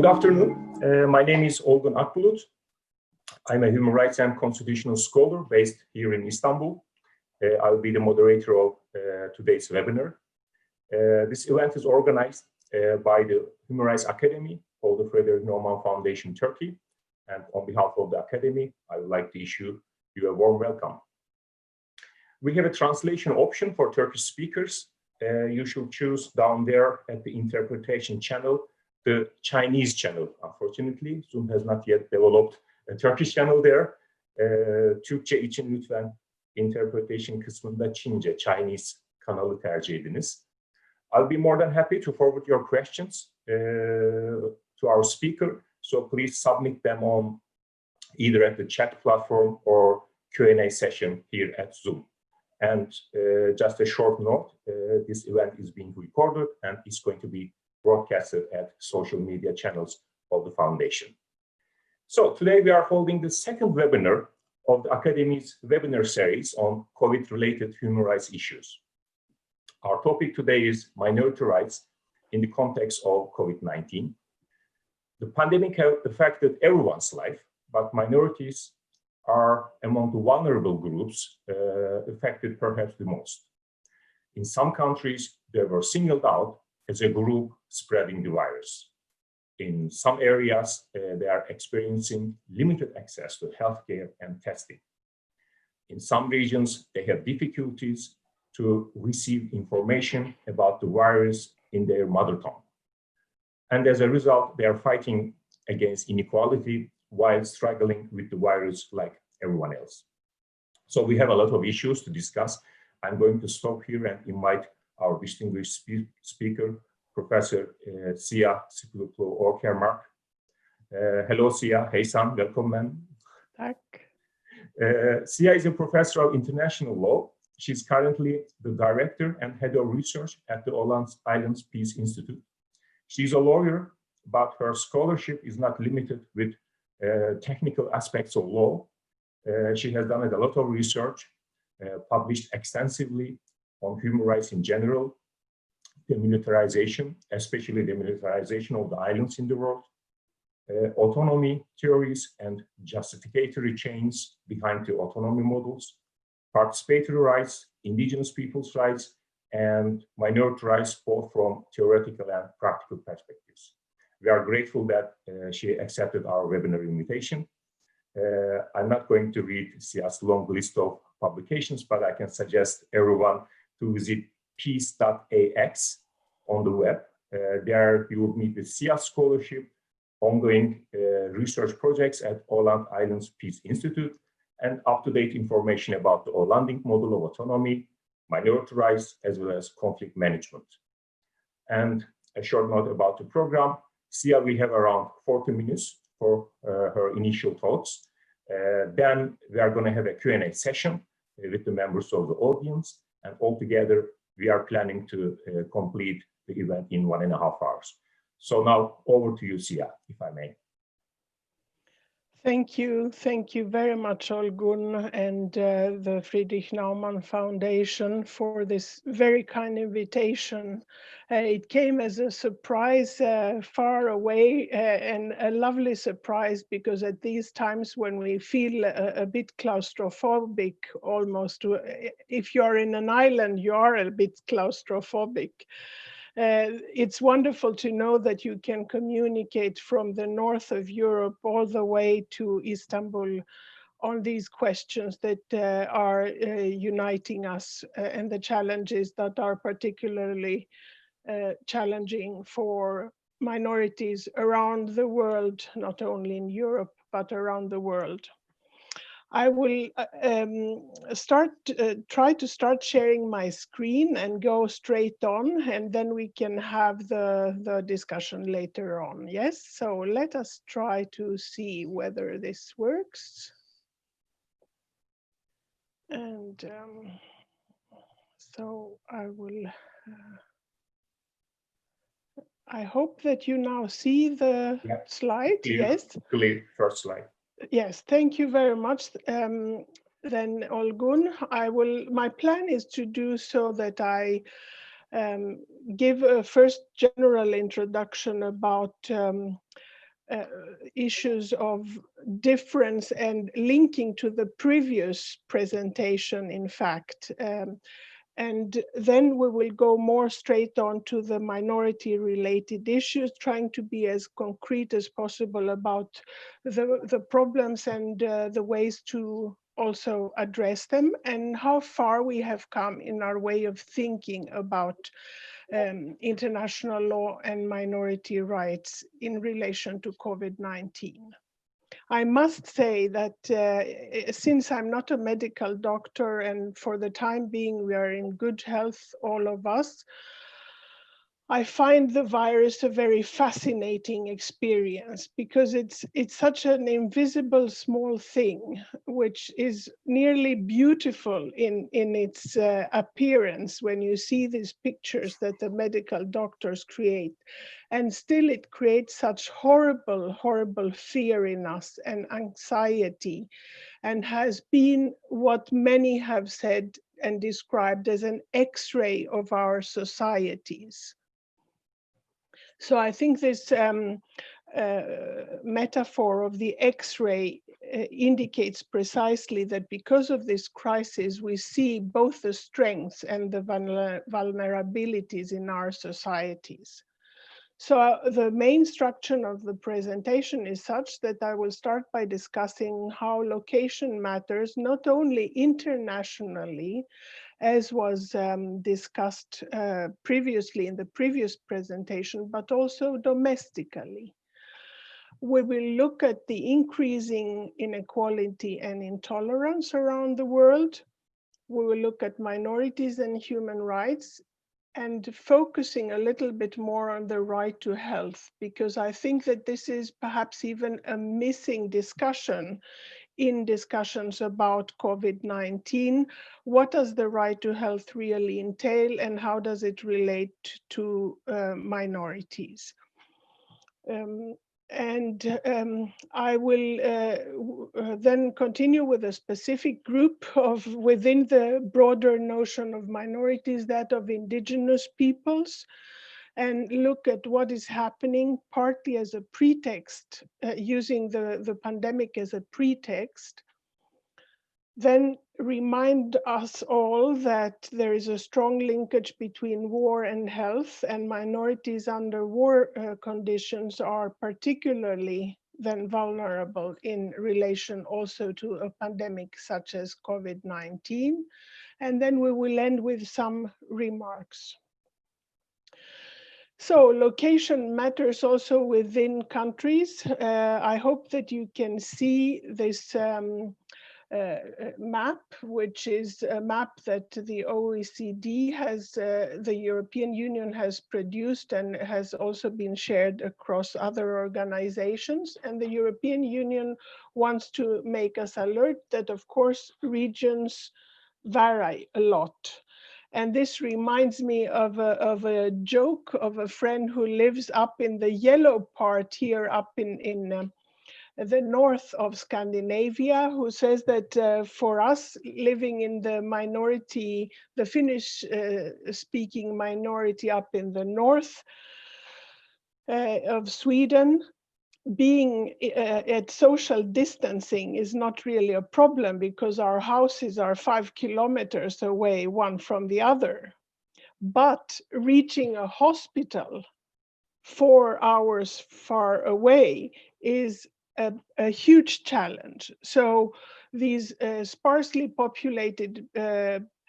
Good afternoon. My name is Olgun Akbulut. I'm a human rights and constitutional scholar based here in Istanbul. I'll be the moderator of today's webinar. This event is organized by the Human Rights Academy of the Frederick Naumann Foundation, Turkey. And on behalf of the Academy, I would like to issue you a warm welcome. We have a translation option for Turkish speakers. You should choose down there at the interpretation channel, the Chinese channel. Unfortunately, Zoom has not yet developed a Turkish channel there. Türkçe için lütfen interpretation kısmında Çince, Chinese kanalı tercih ediniz. I'll be more than happy to forward your questions to our speaker. So please submit them on either at the chat platform or Q&A session here at Zoom. And just a short note, this event is being recorded and is going to be broadcasted at social media channels of the foundation. So today we are holding the second webinar of the Academy's webinar series on COVID-related human rights issues. Our topic today is minority rights in the context of COVID-19. The pandemic has affected everyone's life, but minorities are among the vulnerable groups affected perhaps the most. In some countries, they were singled out as a group spreading the virus. In some areas, they are experiencing limited access to healthcare and testing. In some regions, they have difficulties to receive information about the virus in their mother tongue. And as a result, they are fighting against inequality while struggling with the virus like everyone else. So we have a lot of issues to discuss. I'm going to stop here and invite our distinguished speaker, Professor Sia Spiliopoulou Åkermark. Hello, Sia. Hey, Sam. Welcome, man. Tack. Sia is a professor of international law. She's currently the director and head of research at the Åland Islands Peace Institute. She's a lawyer, but her scholarship is not limited with technical aspects of law. She has done a lot of research, published extensively on human rights in general, demilitarization, especially demilitarization of the islands in the world, autonomy theories and justificatory chains behind the autonomy models, participatory rights, indigenous people's rights, and minority rights, both from theoretical and practical perspectives. We are grateful that she accepted our webinar invitation. I'm not going to read Sia's long list of publications, but I can suggest everyone to visit peace.ax on the web. There you will meet the Sia scholarship, ongoing research projects at Åland Islands Peace Institute, and up-to-date information about the Ålandic model of autonomy, minority rights, as well as conflict management. And a short note about the program. Sia will have around 40 minutes for her initial thoughts. Then we are going to have a Q&A session with the members of the audience. And altogether, we are planning to complete the event in 1.5 hours. So now over to you, Sia, if I may. Thank you very much, Olgun, and the Friedrich Naumann Foundation for this very kind invitation. It came as a surprise far away and a lovely surprise, because at these times when we feel a bit claustrophobic, almost, if you're in an island, you are a bit claustrophobic. It's wonderful to know that you can communicate from the north of Europe all the way to Istanbul on these questions that are uniting us and the challenges that are particularly challenging for minorities around the world, not only in Europe, but around the world. I will try to start sharing my screen and go straight on, and then we can have the discussion later on. Yes, so let us try to see whether this works. And so I will, I hope that you now see the slide. Yes. Clear, first slide. Yes, thank you very much. Then Olgun, my plan is to do so that I give a first general introduction about issues of difference and linking to the previous presentation, in fact. And then we will go more straight on to the minority-related issues, trying to be as concrete as possible about the problems and the ways to also address them, and how far we have come in our way of thinking about international law and minority rights in relation to COVID-19. I must say that since I'm not a medical doctor, and for the time being we are in good health, all of us, I find the virus a very fascinating experience, because it's such an invisible small thing, which is nearly beautiful in its appearance when you see these pictures that the medical doctors create. And still it creates such horrible, horrible fear in us and anxiety, and has been what many have said and described as an X-ray of our societies. So I think this metaphor of the X-ray indicates precisely that because of this crisis, we see both the strengths and the vulnerabilities in our societies. So the main structure of the presentation is such that I will start by discussing how location matters, not only internationally, as was discussed previously in the previous presentation, but also domestically. We will look at the increasing inequality and intolerance around the world. We will look at minorities and human rights, and focusing a little bit more on the right to health, because I think that this is perhaps even a missing discussion in discussions about COVID-19. What does the right to health really entail, and how does it relate to minorities? I will then continue with a specific group within the broader notion of minorities, that of indigenous peoples, and look at what is happening partly as a pretext, using the pandemic as a pretext. Then remind us all that there is a strong linkage between war and health, and minorities under war conditions are particularly then vulnerable in relation also to a pandemic such as COVID-19. And then we will end with some remarks. So location matters also within countries. I hope that you can see this map, which is a map that the OECD has, the European Union has produced and has also been shared across other organizations. And the European Union wants to make us alert that, of course, regions vary a lot. And this reminds me of a joke of a friend who lives up in the yellow part here, up in the north of Scandinavia, who says that for us living in the minority, the Finnish speaking minority up in the north of Sweden, being at social distancing is not really a problem, because our houses are 5 kilometers away, one from the other. But reaching a hospital 4 hours far away is a huge challenge. So these sparsely populated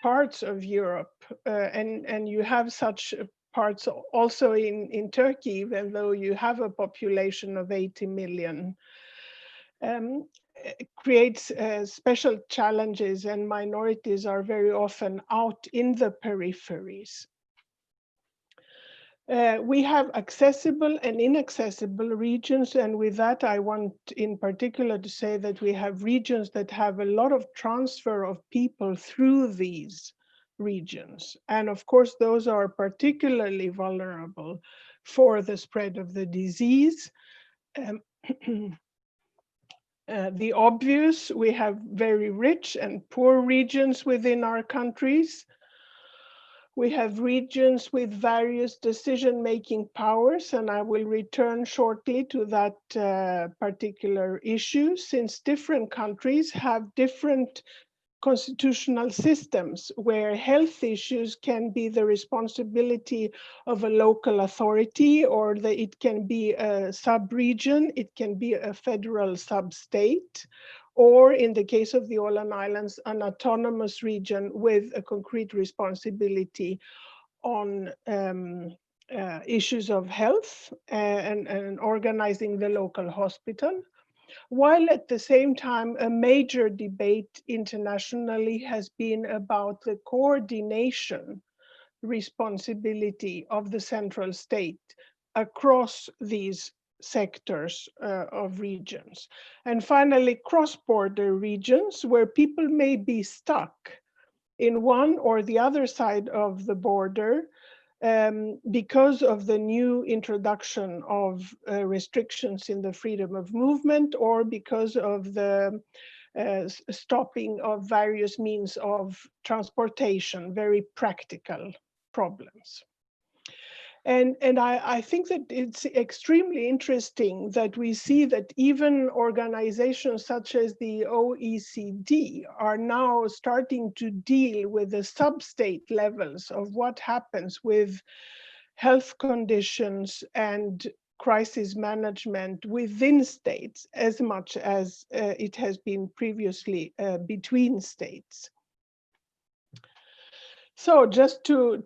parts of Europe, and you have such parts also in Turkey, even though you have a population of 80 million, creates special challenges, and minorities are very often out in the peripheries. We have accessible and inaccessible regions, and with that I want in particular to say that we have regions that have a lot of transfer of people through these regions. And of course, those are particularly vulnerable for the spread of the disease. The obvious, we have very rich and poor regions within our countries. We have regions with various decision-making powers, and I will return shortly to that particular issue, since different countries have different constitutional systems where health issues can be the responsibility of a local authority, or it can be a sub-region, it can be a federal sub-state, or in the case of the Åland Islands, an autonomous region with a concrete responsibility on issues of health and organizing the local hospital. While at the same time, a major debate internationally has been about the coordination responsibility of the central state across these sectors of regions. And finally, cross-border regions where people may be stuck in one or the other side of the border because of the new introduction of restrictions in the freedom of movement, or because of the stopping of various means of transportation, very practical problems. And I think that it's extremely interesting that we see that even organizations such as the OECD are now starting to deal with the sub-state levels of what happens with health conditions and crisis management within states, as much as it has been previously between states. So just to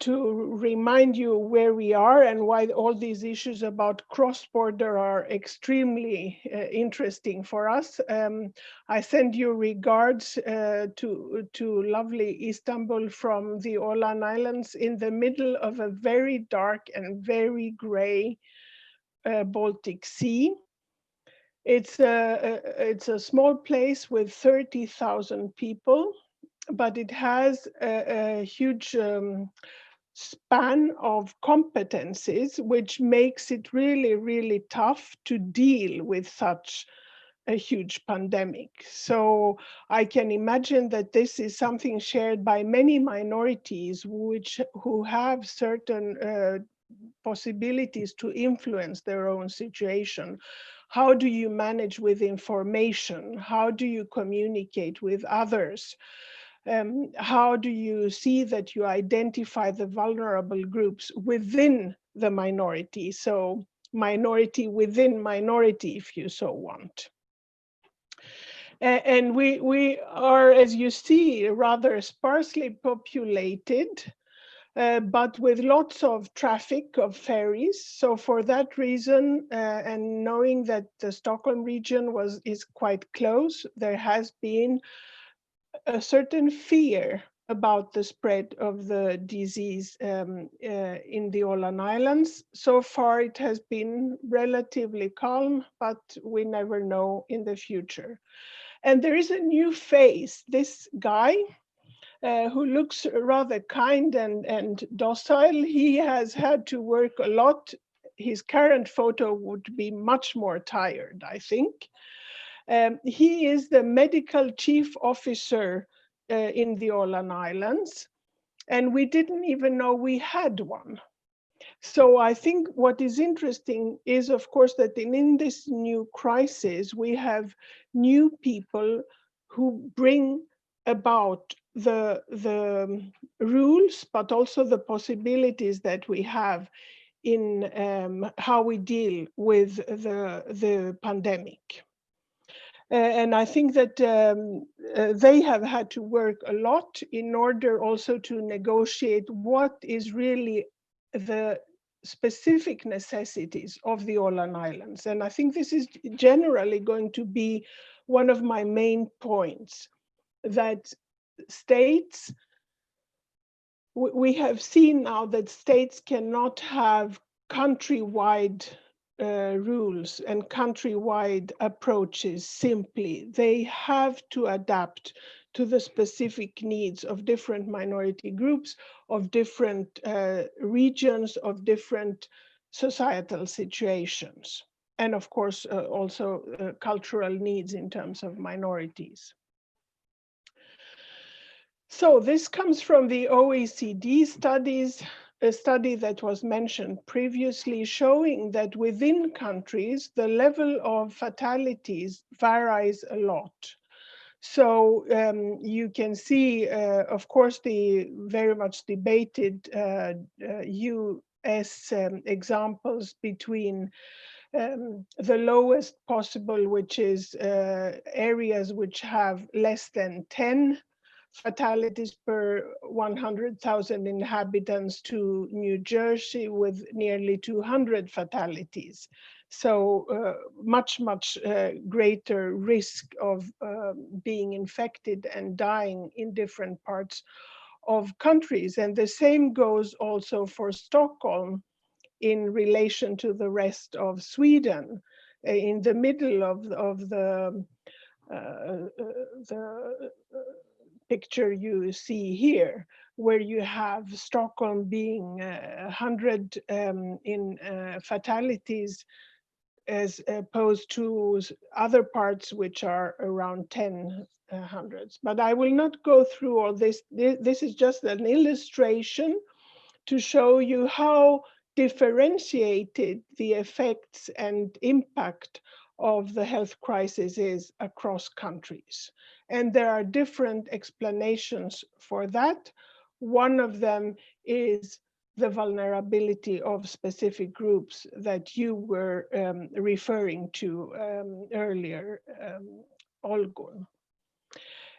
remind you where we are and why all these issues about cross-border are extremely interesting for us. I send you regards to lovely Istanbul from the Åland Islands in the middle of a very dark and very gray Baltic Sea. It's a small place with 30,000 people, but it has a huge span of competencies, which makes it really, really tough to deal with such a huge pandemic. So I can imagine that this is something shared by many minorities who have certain possibilities to influence their own situation. How do you manage with information? How do you communicate with others? How do you see that you identify the vulnerable groups within the minority? So minority within minority, if you so want. And we are, as you see, rather sparsely populated, but with lots of traffic of ferries. So for that reason, and knowing that the Stockholm region is quite close, there has been a certain fear about the spread of the disease in the Åland Islands. So far it has been relatively calm, but we never know in the future. And there is a new face. This guy who looks rather kind and docile, he has had to work a lot. His current photo would be much more tired, I think. He is the medical chief officer in the Åland Islands, and we didn't even know we had one. So I think what is interesting is, of course, that in this new crisis, we have new people who bring about the rules, but also the possibilities that we have in how we deal with the pandemic. And I think that they have had to work a lot in order also to negotiate what is really the specific necessities of the Åland Islands. And I think this is generally going to be one of my main points, that states, we have seen now that states cannot have countrywide rules and countrywide approaches simply. They have to adapt to the specific needs of different minority groups, of different regions, of different societal situations, and of course also cultural needs in terms of minorities. So this comes from the OECD studies, a study that was mentioned previously, showing that within countries, the level of fatalities varies a lot. So you can see, of course, the very much debated US examples between the lowest possible, which is areas which have less than 10 fatalities per 100,000 inhabitants, to New Jersey with nearly 200 fatalities. So much greater risk of being infected and dying in different parts of countries. And the same goes also for Stockholm in relation to the rest of Sweden. In the middle of the picture you see here, where you have Stockholm being 100 in fatalities, as opposed to other parts which are around 10 hundreds. But I will not go through all this. This is just an illustration to show you how differentiated the effects and impact of the health crisis is across countries. And there are different explanations for that. One of them is the vulnerability of specific groups that you were referring to earlier, Olgun.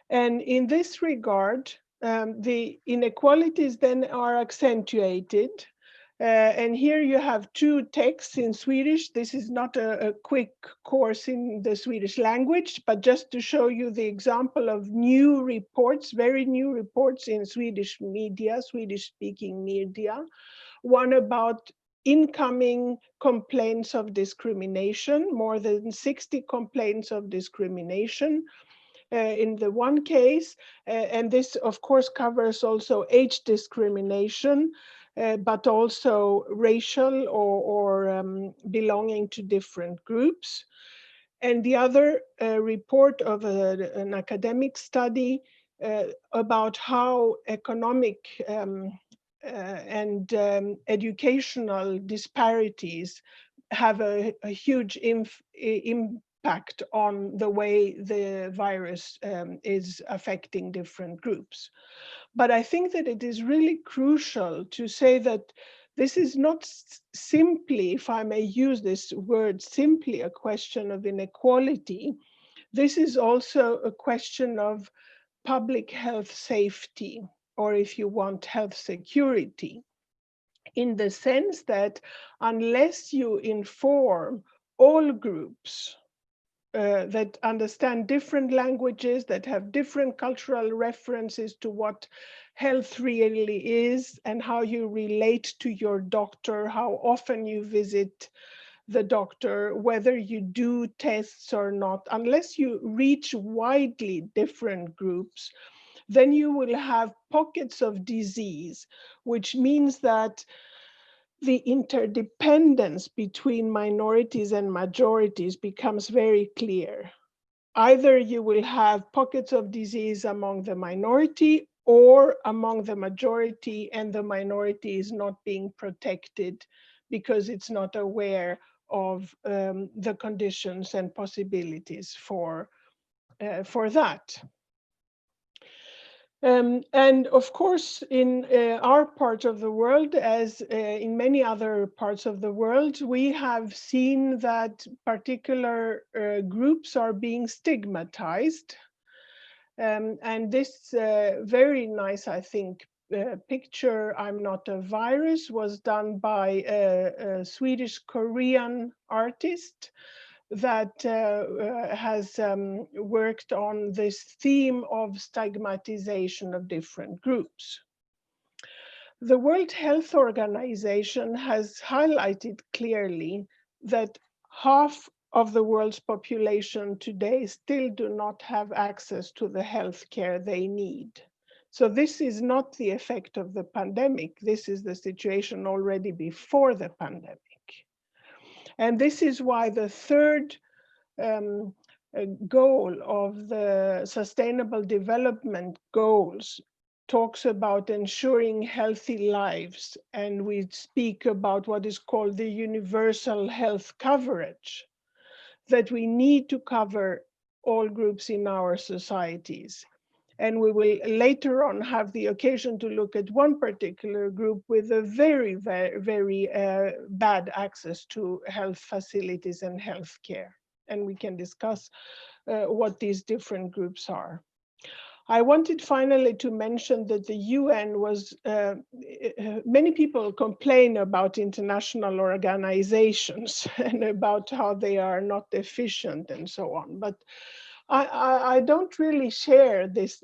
And in this regard, the inequalities then are accentuated. And here you have two texts in Swedish. This is not a quick course in the Swedish language, but just to show you the example of new reports, very new reports in Swedish media, Swedish-speaking media. One about incoming complaints of discrimination, more than 60 complaints of discrimination. In the one case, and this of course covers also age discrimination, but also racial or belonging to different groups. And the other report of an academic study about how economic and educational disparities have a huge impact on the way the virus is affecting different groups. But I think that it is really crucial to say that this is not simply, if I may use this word, simply a question of inequality. This is also a question of public health safety, or if you want, health security, in the sense that unless you inform all groups that understand different languages, that have different cultural references to what health really is and how you relate to your doctor, how often you visit the doctor, whether you do tests or not, unless you reach widely different groups, then you will have pockets of disease, which means that the interdependence between minorities and majorities becomes very clear. Either you will have pockets of disease among the minority or among the majority, and the minority is not being protected because it's not aware of the conditions and possibilities for that. And of course, in our part of the world, as in many other parts of the world, we have seen that particular groups are being stigmatized. And this very nice, I think, picture, "I'm Not a Virus," was done by a Swedish-Korean artist that has worked on this theme of stigmatization of different groups. The World Health Organization has highlighted clearly that half of the world's population today still do not have access to the health care they need. So this is not the effect of the pandemic. This is the situation already before the pandemic. And this is why the third goal of the Sustainable Development Goals talks about ensuring healthy lives, and we speak about what is called the universal health coverage, that we need to cover all groups in our societies. And we will later on have the occasion to look at one particular group with a very, very bad access to health facilities and health care. And we can discuss what these different groups are. I wanted finally to mention that the UN was, many people complain about international organizations and about how they are not efficient and so on, but I don't really share this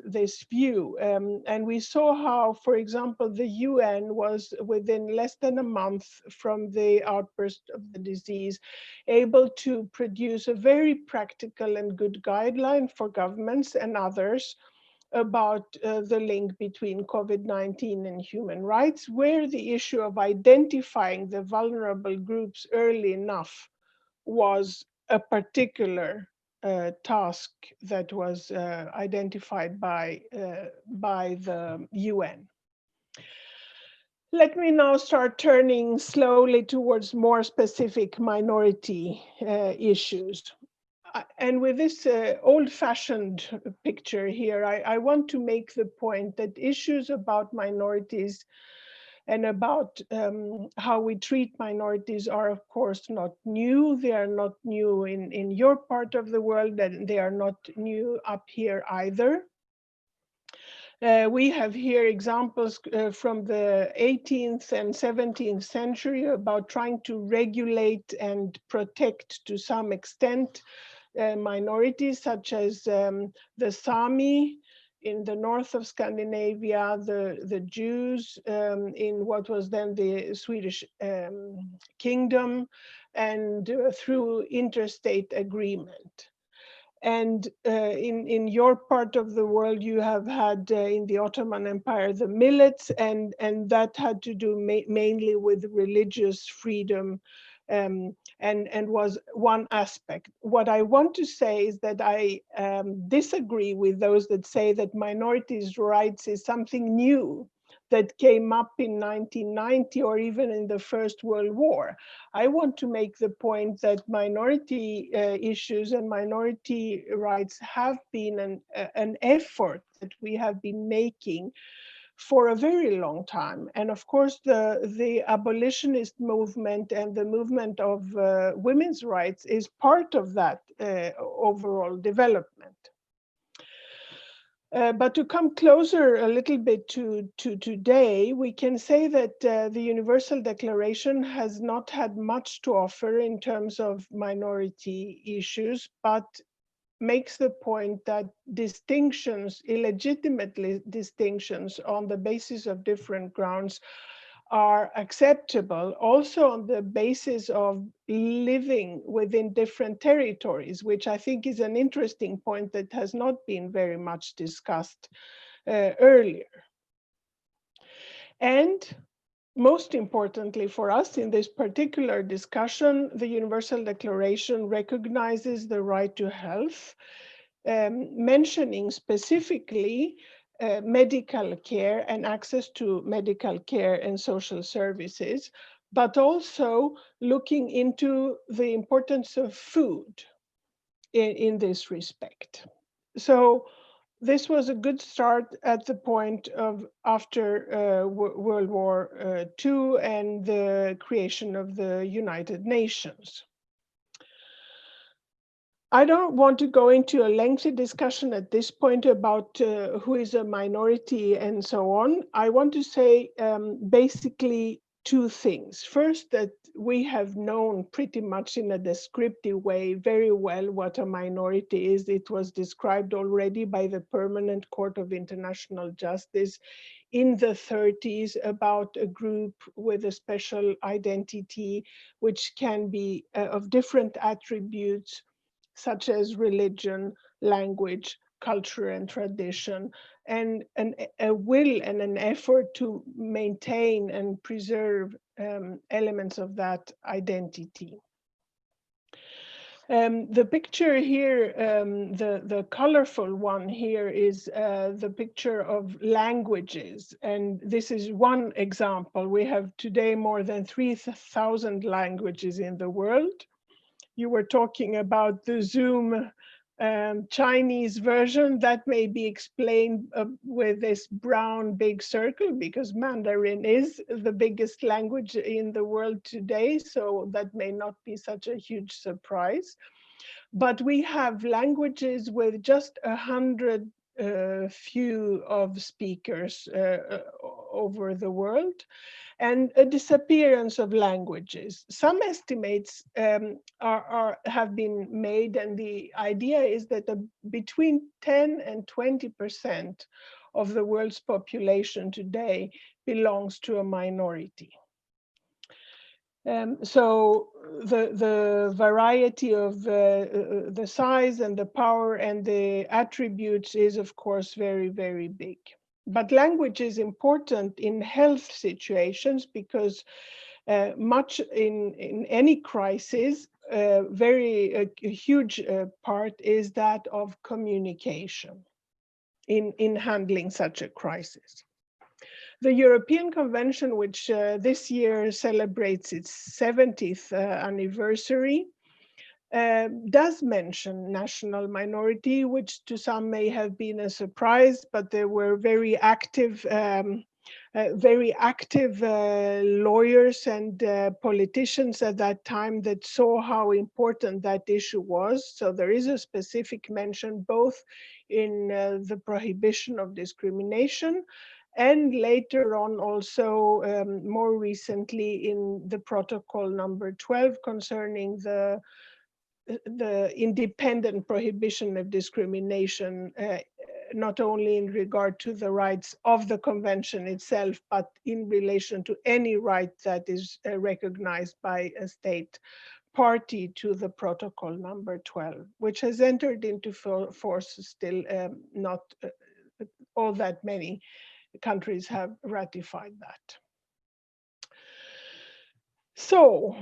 view. And we saw how, for example, the UN was within less than a month from the outburst of the disease able to produce a very practical and good guideline for governments and others about the link between COVID-19 and human rights, where the issue of identifying the vulnerable groups early enough was a particular task that was identified by the UN. Let me now start turning slowly towards more specific minority issues. And with this old-fashioned picture here, I want to make the point that issues about minorities and about how we treat minorities are, of course, not new. They are not new in your part of the world, and they are not new up here either. We have here examples from the 18th and 17th century about trying to regulate and protect to some extent minorities such as the Sami in the north of Scandinavia, the Jews in what was then the Swedish kingdom, and through interstate agreement. And in your part of the world, you have had in the Ottoman Empire the millets, and that had to do mainly with religious freedom and was one aspect. What I want to say is that I disagree with those that say that minorities' rights is something new that came up in 1990 or even in the First World War. I want to make the point that minority issues and minority rights have been an effort that we have been making for a very long time. And of course, the abolitionist movement and the movement of women's rights is part of that overall development. But to come closer a little bit to today, we can say that the Universal Declaration has not had much to offer in terms of minority issues, but makes the point that distinctions, illegitimately distinctions on the basis of different grounds are acceptable, also on the basis of living within different territories, which I think is an interesting point that has not been very much discussed earlier. And most importantly for us in this particular discussion, the Universal Declaration recognizes the right to health, mentioning specifically medical care and access to medical care and social services, but also looking into the importance of food in this respect. So this was a good start at the point of after World War II and the creation of the United Nations. I don't want to go into a lengthy discussion at this point about who is a minority and so on. I want to say basically two things. First, that we have known pretty much in a descriptive way very well what a minority is. It was described already by the Permanent Court of International Justice in the 30s about a group with a special identity, which can be of different attributes, such as religion, language, culture, and tradition, and a will and an effort to maintain and preserve elements of that identity. The picture here, the colorful one here is the picture of languages. And this is one example. We have today more than 3,000 languages in the world. You were talking about the Zoom Chinese version. That may be explained with this brown big circle, because Mandarin is the biggest language in the world today, so that may not be such a huge surprise. But we have languages with just 100 few of speakers over the world, and a disappearance of languages. Some estimates have been made, and the idea is that between 10 and 20% of the world's population today belongs to a minority. So the variety of the size and the power and the attributes is, of course, very, very big. But language is important in health situations, because much in any crisis, a huge part is that of communication in handling such a crisis. The European Convention, which this year celebrates its 70th anniversary, does mention national minority, which to some may have been a surprise, but there were very active lawyers and politicians at that time that saw how important that issue was. So there is a specific mention both in the prohibition of discrimination, and later on also more recently in the protocol number 12 concerning the independent prohibition of discrimination, not only in regard to the rights of the convention itself, but in relation to any right that is recognized by a state party to the protocol number 12, which has entered into force still. Not all that many countries have ratified that. So,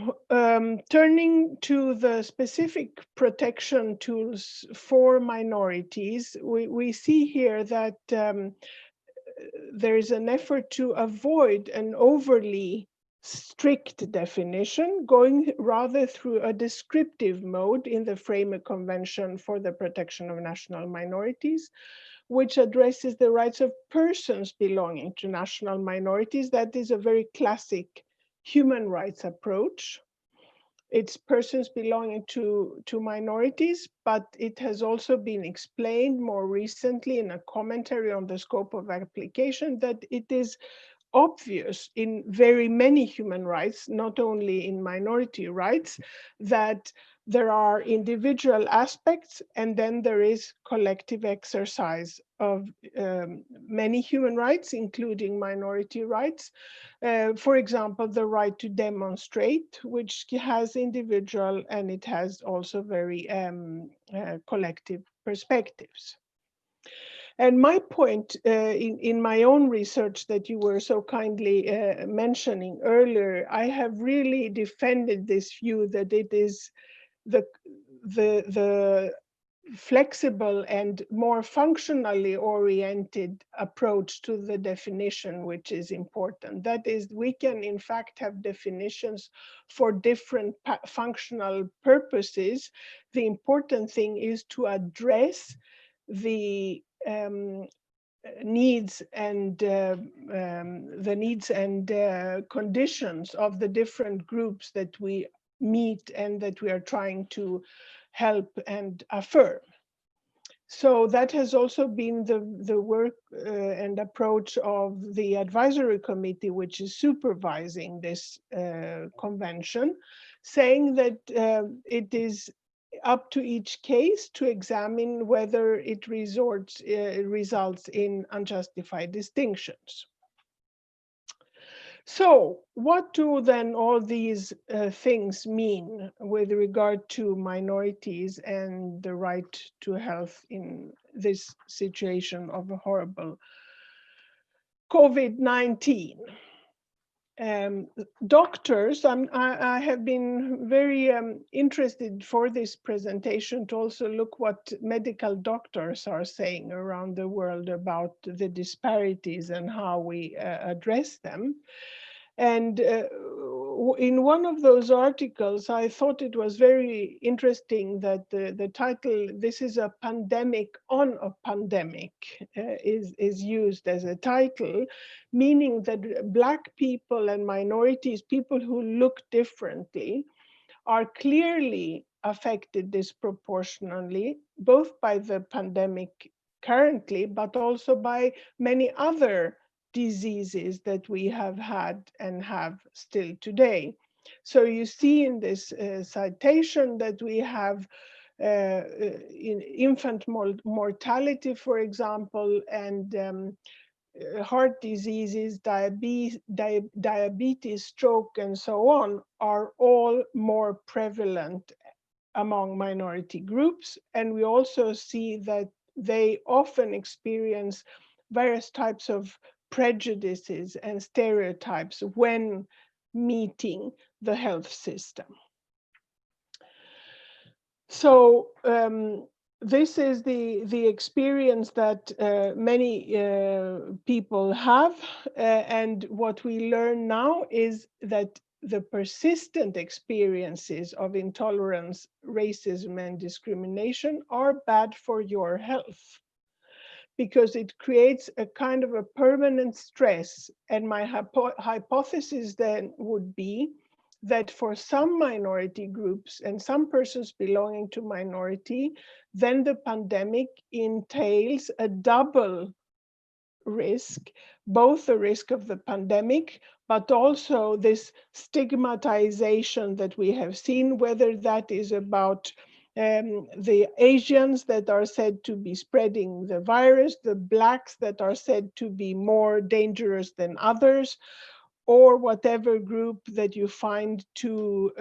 turning to the specific protection tools for minorities, we see here that there is an effort to avoid an overly strict definition, going rather through a descriptive mode in the Framework Convention for the Protection of National Minorities, which addresses the rights of persons belonging to national minorities. That is a very classic human rights approach. It's persons belonging to minorities, but it has also been explained more recently in a commentary on the scope of application that it is obvious in very many human rights, not only in minority rights, that there are individual aspects and then there is collective exercise of many human rights, including minority rights. For example, the right to demonstrate, which has individual and it has also very collective perspectives. And my point in my own research that you were so kindly mentioning earlier, I have really defended this view that it is the flexible and more functionally oriented approach to the definition which is important. That is, we can in fact have definitions for different functional purposes. The important thing is to address the needs and conditions of the different groups that we meet and that we are trying to help and affirm. So that has also been the work and approach of the advisory committee, which is supervising this convention, saying that it is up to each case to examine whether it results in unjustified distinctions. So what do then all these things mean with regard to minorities and the right to health in this situation of a horrible COVID-19? Doctors, I have been very interested for this presentation to also look what medical doctors are saying around the world about the disparities and how we address them. And in one of those articles, I thought it was very interesting that the title, "This is a pandemic on a pandemic," is used as a title, meaning that Black people and minorities, people who look differently, are clearly affected disproportionately, both by the pandemic currently, but also by many other diseases that we have had and have still today. So you see in this citation that we have in infant mortality, for example, and heart diseases, diabetes, stroke, and so on are all more prevalent among minority groups. And we also see that they often experience various types of prejudices and stereotypes when meeting the health system. So this is the experience that many people have, and what we learn now is that the persistent experiences of intolerance, racism, and discrimination are bad for your health, because it creates a kind of a permanent stress. And my hypothesis then would be that for some minority groups and some persons belonging to minority, then the pandemic entails a double risk, both the risk of the pandemic, but also this stigmatization that we have seen, whether that is about the Asians that are said to be spreading the virus, the Blacks that are said to be more dangerous than others, or whatever group that you find to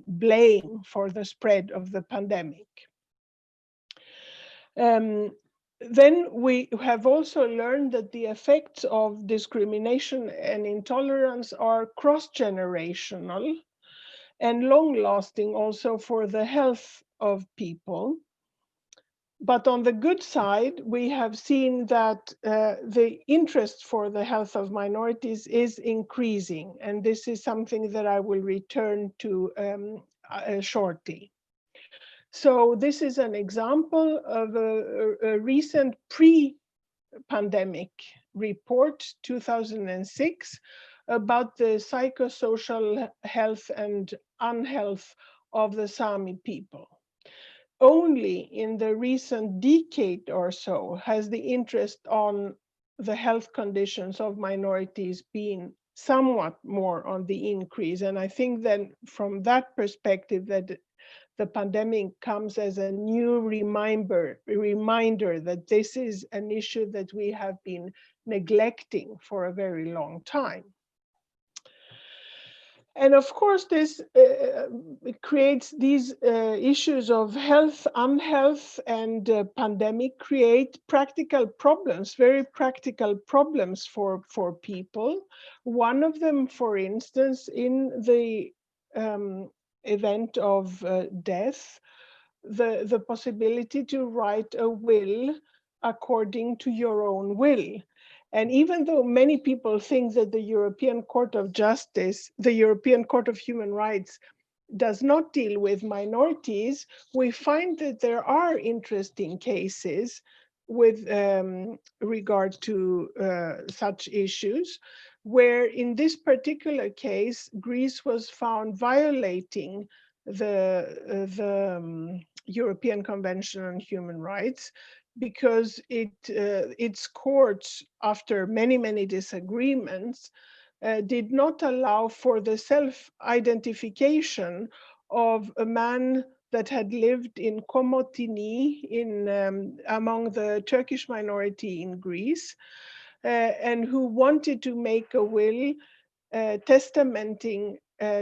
blame for the spread of the pandemic. Then we have also learned that the effects of discrimination and intolerance are cross-generational and long-lasting also for the health of people. But on the good side, we have seen that the interest for the health of minorities is increasing, and this is something that I will return to shortly. So this is an example of a recent pre-pandemic report, 2006, about the psychosocial health and unhealth of the Sami people. Only in the recent decade or so has the interest on the health conditions of minorities been somewhat more on the increase. And I think that from that perspective, that the pandemic comes as a new reminder that this is an issue that we have been neglecting for a very long time. And of course, this creates these issues of health, unhealth, and pandemic create practical problems, very practical problems for people. One of them, for instance, in the event of death, the possibility to write a will according to your own will. And even though many people think that the European Court of Justice, the European Court of Human Rights, does not deal with minorities, we find that there are interesting cases with regard to such issues, where in this particular case, Greece was found violating the European Convention on Human Rights, because its courts, after many disagreements, did not allow for the self-identification of a man that had lived in Komotini among the Turkish minority in Greece, and who wanted to make a will testamenting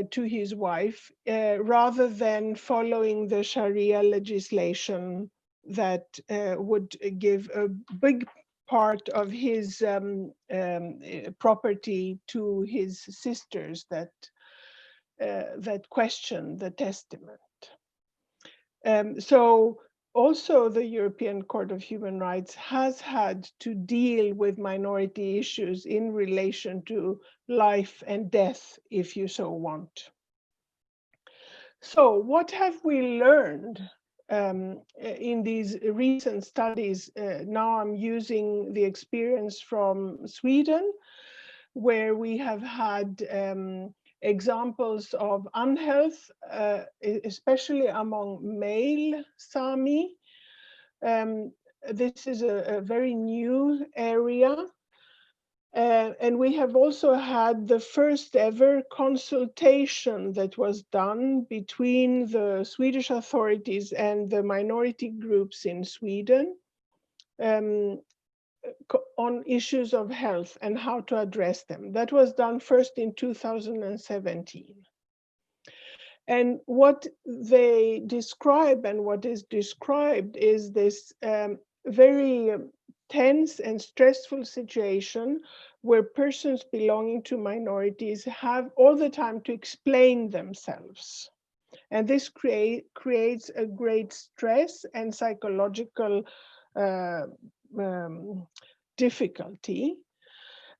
to his wife, rather than following the Sharia legislation that would give a big part of his property to his sisters that questioned the testament. So also the European Court of Human Rights has had to deal with minority issues in relation to life and death, if you so want. So what have we learned in these recent studies? Now I'm using the experience from Sweden, where we have had examples of unhealth, especially among male Sami. This is a very new area. And we have also had the first ever consultation that was done between the Swedish authorities and the minority groups in Sweden on issues of health and how to address them. That was done first in 2017. And what they describe and what is described is this very tense and stressful situation where persons belonging to minorities have all the time to explain themselves. And this creates a great stress and psychological difficulty.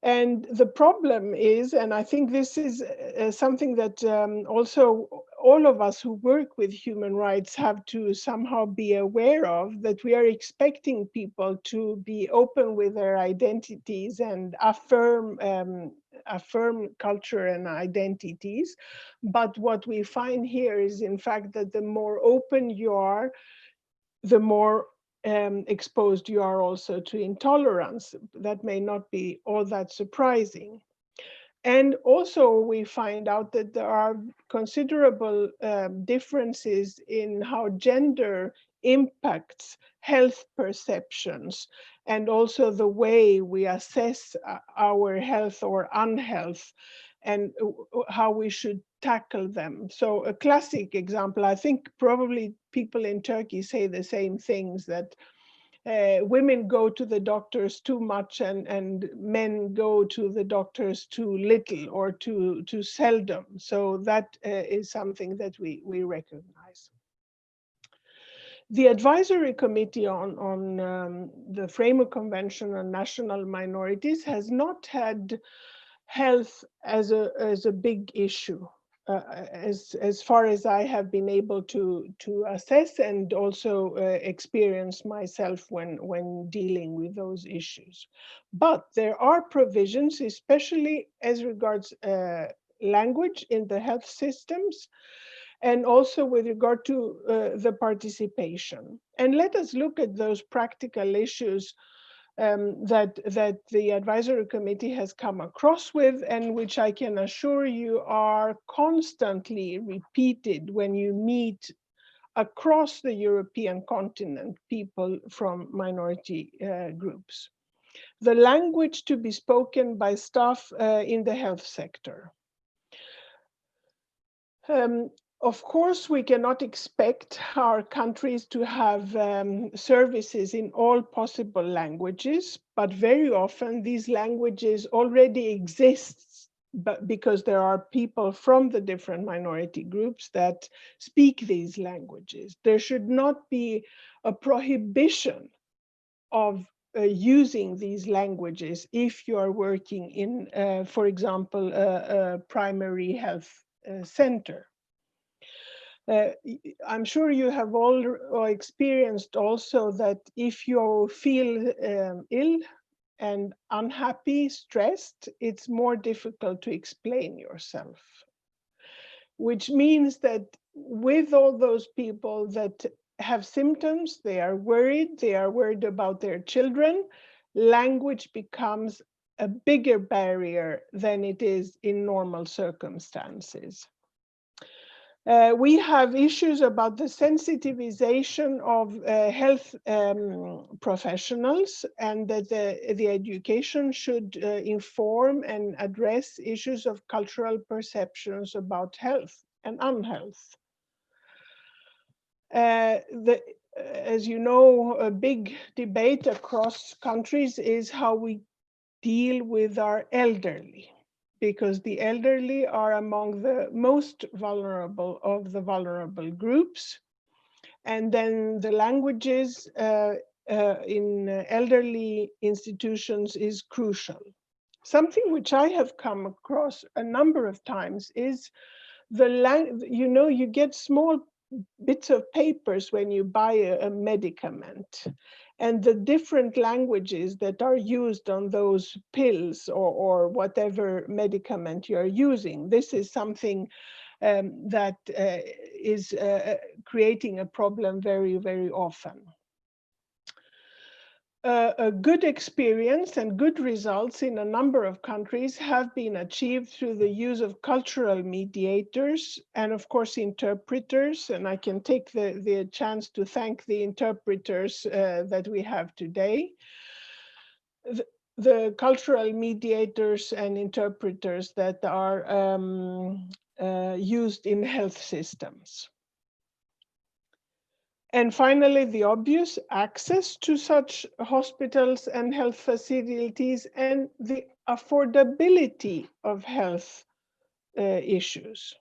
And the problem is, and I think this is something that also all of us who work with human rights have to somehow be aware of, that we are expecting people to be open with their identities and affirm culture and identities. But what we find here is, in fact, that the more open you are, the more exposed you are also to intolerance. That may not be all that surprising. And also we find out that there are considerable differences in how gender impacts health perceptions and also the way we assess our health or unhealth and how we should tackle them. So a classic example, I think probably people in Turkey say the same things, that women go to the doctors too much and men go to the doctors too little or too seldom. So that is something that we recognize. The advisory committee on the Framework Convention on National Minorities has not had health as a big issue. As far as I have been able to assess and also experience myself when dealing with those issues. But there are provisions, especially as regards language in the health systems, and also with regard to the participation. And let us look at those practical issues that the advisory committee has come across with, and which I can assure you are constantly repeated when you meet across the European continent people from minority groups. The language to be spoken by staff in the health sector. Of course, we cannot expect our countries to have services in all possible languages, but very often these languages already exist, but because there are people from the different minority groups that speak these languages. There should not be a prohibition of using these languages if you are working in, for example, a primary health center. I'm sure you have all experienced also that if you feel ill and unhappy, stressed, it's more difficult to explain yourself. Which means that with all those people that have symptoms, they are worried about their children, language becomes a bigger barrier than it is in normal circumstances. We have issues about the sensitization of health professionals, and that the education should inform and address issues of cultural perceptions about health and unhealth. as you know, a big debate across countries is how we deal with our elderly, because the elderly are among the most vulnerable of the vulnerable groups. And then the languages in elderly institutions is crucial. Something which I have come across a number of times is you get small bits of papers when you buy a medicament, and the different languages that are used on those pills or whatever medicament you're using. This is something that is creating a problem very, very often. A good experience and good results in a number of countries have been achieved through the use of cultural mediators and, of course, interpreters. And I can take the chance to thank the interpreters that we have today. The cultural mediators and interpreters that are used in health systems. And finally, the obvious access to such hospitals and health facilities and the affordability of health issues.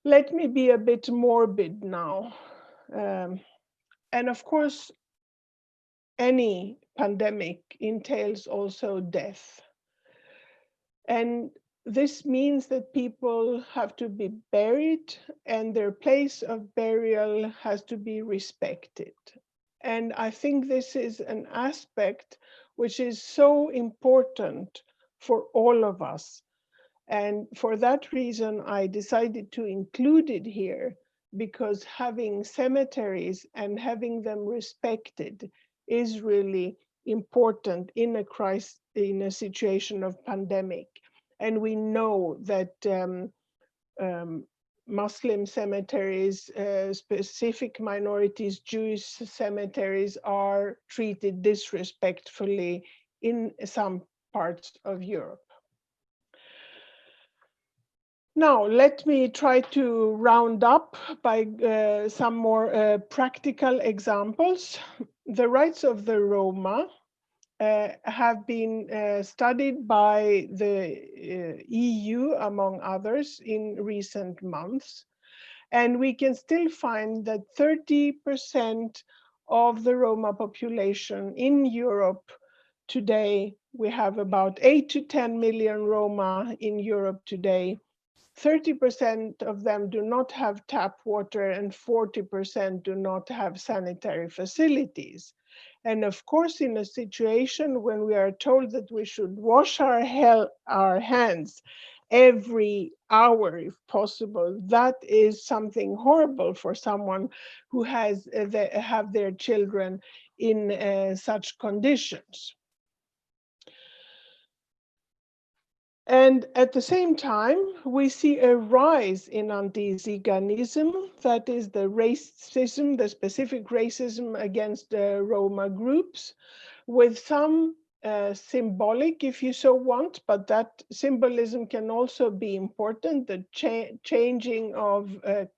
Let me be a bit morbid now. And of course, any pandemic entails also death. And this means that people have to be buried and their place of burial has to be respected. And I think this is an aspect which is so important for all of us. And for that reason, I decided to include it here, because having cemeteries and having them respected is really important in a situation of pandemic. And we know that Muslim cemeteries, specific minorities, Jewish cemeteries are treated disrespectfully in some parts of Europe. Now, let me try to round up by some more practical examples. The rights of the Roma have been studied by the EU, among others, in recent months. And we can still find that 30% of the Roma population in Europe today, we have about 8 to 10 million Roma in Europe today. 30% of them do not have tap water and 40% do not have sanitary facilities. And of course, in a situation when we are told that we should wash our hands every hour, if possible, that is something horrible for someone who have their children in such conditions. And at the same time, we see a rise in anti-Ziganism, that is the racism, the specific racism against Roma groups, with some symbolic, if you so want, but that symbolism can also be important, the changing of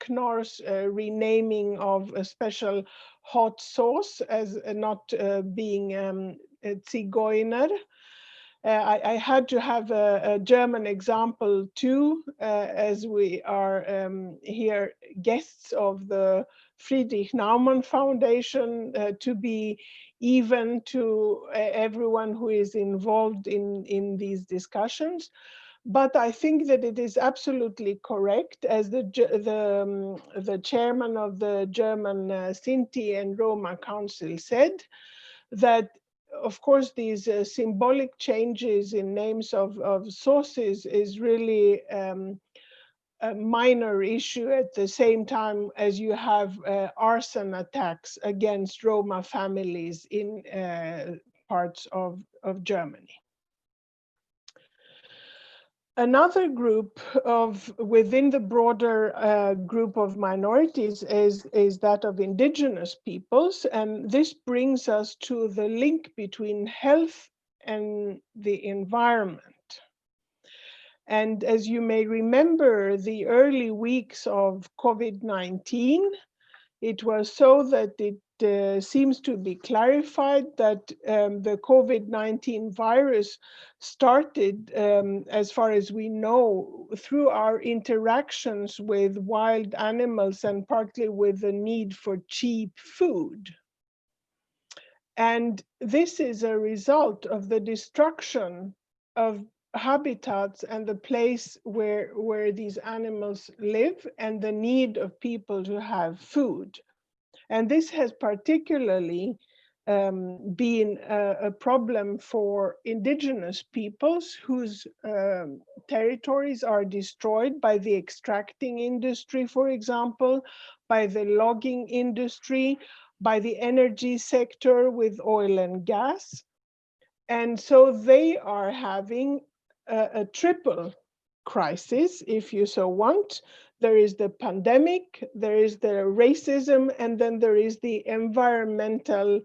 Knorr's renaming of a special hot sauce as not being Zigeuner. I had to have a German example too, as we are here guests of the Friedrich Naumann Foundation, to be even to everyone who is involved in these discussions. But I think that it is absolutely correct, as the chairman of the German Sinti and Roma Council said, that of course, these symbolic changes in names of sources is really a minor issue at the same time as you have arson attacks against Roma families in parts of Germany. Another group within the broader group of minorities is that of indigenous peoples, and this brings us to the link between health and the environment. And as you may remember, the early weeks of COVID-19, it was so that it seems to be clarified that the COVID-19 virus started, as far as we know, through our interactions with wild animals and partly with the need for cheap food. And this is a result of the destruction of habitats and the place where these animals live and the need of people to have food. And this has particularly been a problem for indigenous peoples whose territories are destroyed by the extracting industry, for example, by the logging industry, by the energy sector with oil and gas. And so they are having a triple crisis, if you so want. There is the pandemic, there is the racism, and then there is the environmental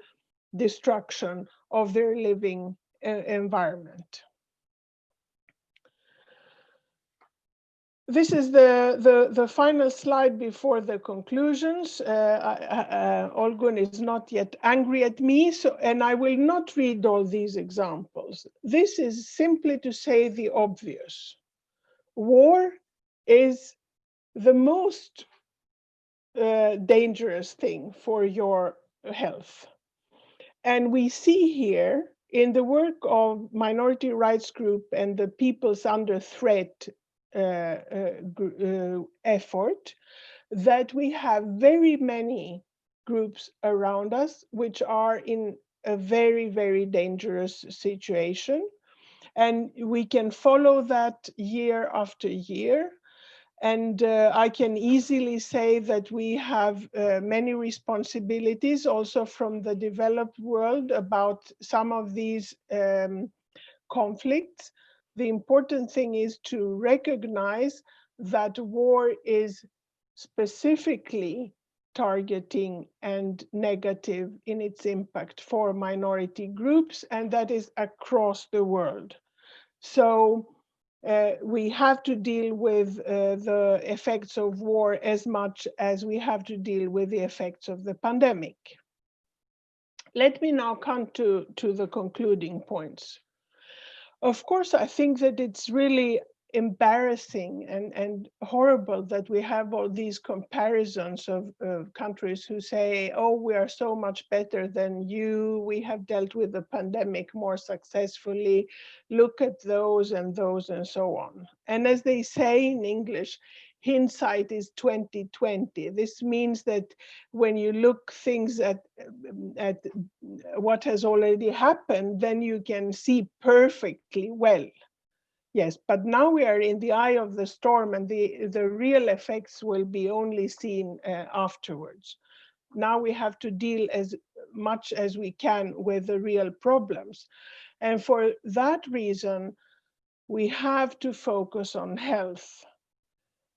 destruction of their living environment. This is the final slide before the conclusions. Olgun is not yet angry at me, and I will not read all these examples. This is simply to say the obvious. War is the most dangerous thing for your health. And we see here in the work of minority rights group and the Peoples Under Threat effort that we have very many groups around us which are in a very, very dangerous situation. And we can follow that year after year. And I can easily say that we have many responsibilities also from the developed world about some of these conflicts. The important thing is to recognize that war is specifically targeting and negative in its impact for minority groups, and that is across the world. So we have to deal with the effects of war as much as we have to deal with the effects of the pandemic. Let me now come to the concluding points. Of course, I think that it's really embarrassing and horrible that we have all these comparisons of countries who say, oh, we are so much better than you, we have dealt with the pandemic more successfully, look at those and so on. And as they say in English, hindsight is 20/20. This means that when you look things at what has already happened, then you can see perfectly well. Yes, but now we are in the eye of the storm, and the real effects will be only seen afterwards. Now we have to deal as much as we can with the real problems. And for that reason, we have to focus on health.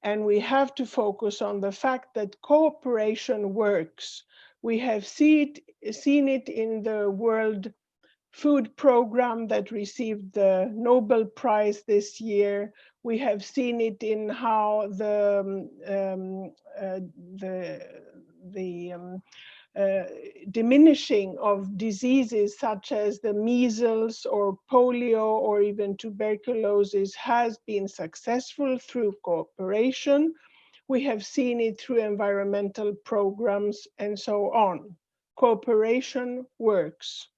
And we have to focus on the fact that cooperation works. We have seen it in the World Food Program that received the Nobel Prize this year. We have seen it in how the diminishing of diseases such as the measles or polio or even tuberculosis has been successful through cooperation. We have seen it through environmental programs and so on. Cooperation works.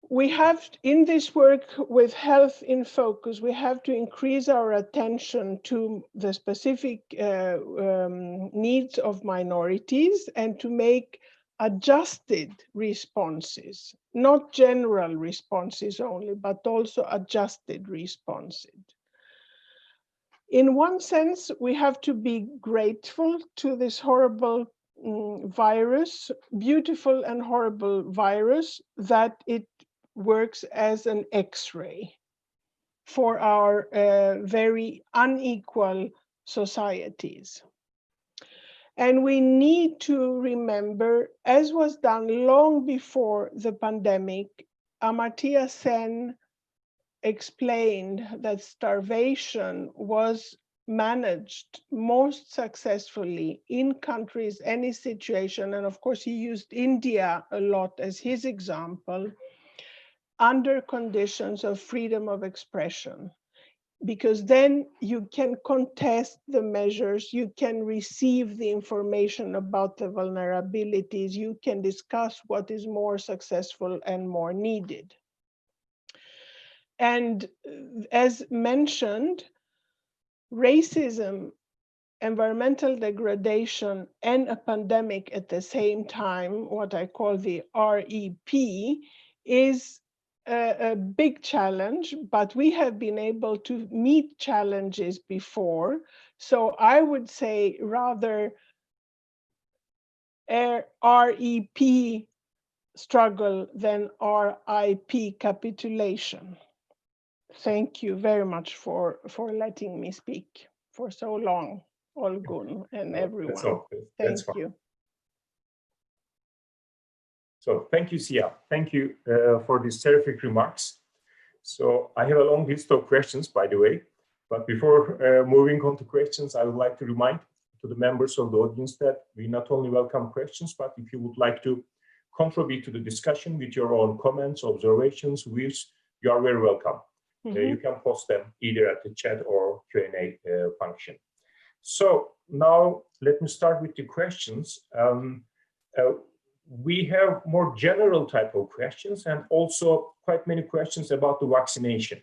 We have, in this work with health in focus, we have to increase our attention to the specific needs of minorities and to make adjusted responses, not general responses only, but also adjusted responses. In one sense, we have to be grateful to this horrible virus, beautiful and horrible virus, that it works as an X-ray for our very unequal societies. And we need to remember, as was done long before the pandemic, Amartya Sen explained that starvation was managed most successfully in countries, any situation, and of course he used India a lot as his example, under conditions of freedom of expression. Because then you can contest the measures, you can receive the information about the vulnerabilities, you can discuss what is more successful and more needed. And as mentioned, racism, environmental degradation, and a pandemic at the same time, what I call the REP, is a big challenge, but we have been able to meet challenges before. So I would say rather REP struggle than RIP capitulation. Thank you very much for letting me speak for so long, Olgun and everyone. Thank you. So thank you, Sia. Thank you for these terrific remarks. So I have a long list of questions, by the way, but before moving on to questions, I would like to remind to the members of the audience that we not only welcome questions, but if you would like to contribute to the discussion with your own comments, observations, views, you are very welcome. You can post them either at the chat or Q&A function. So now let me start with the questions. We have more general type of questions and also quite many questions about the vaccination.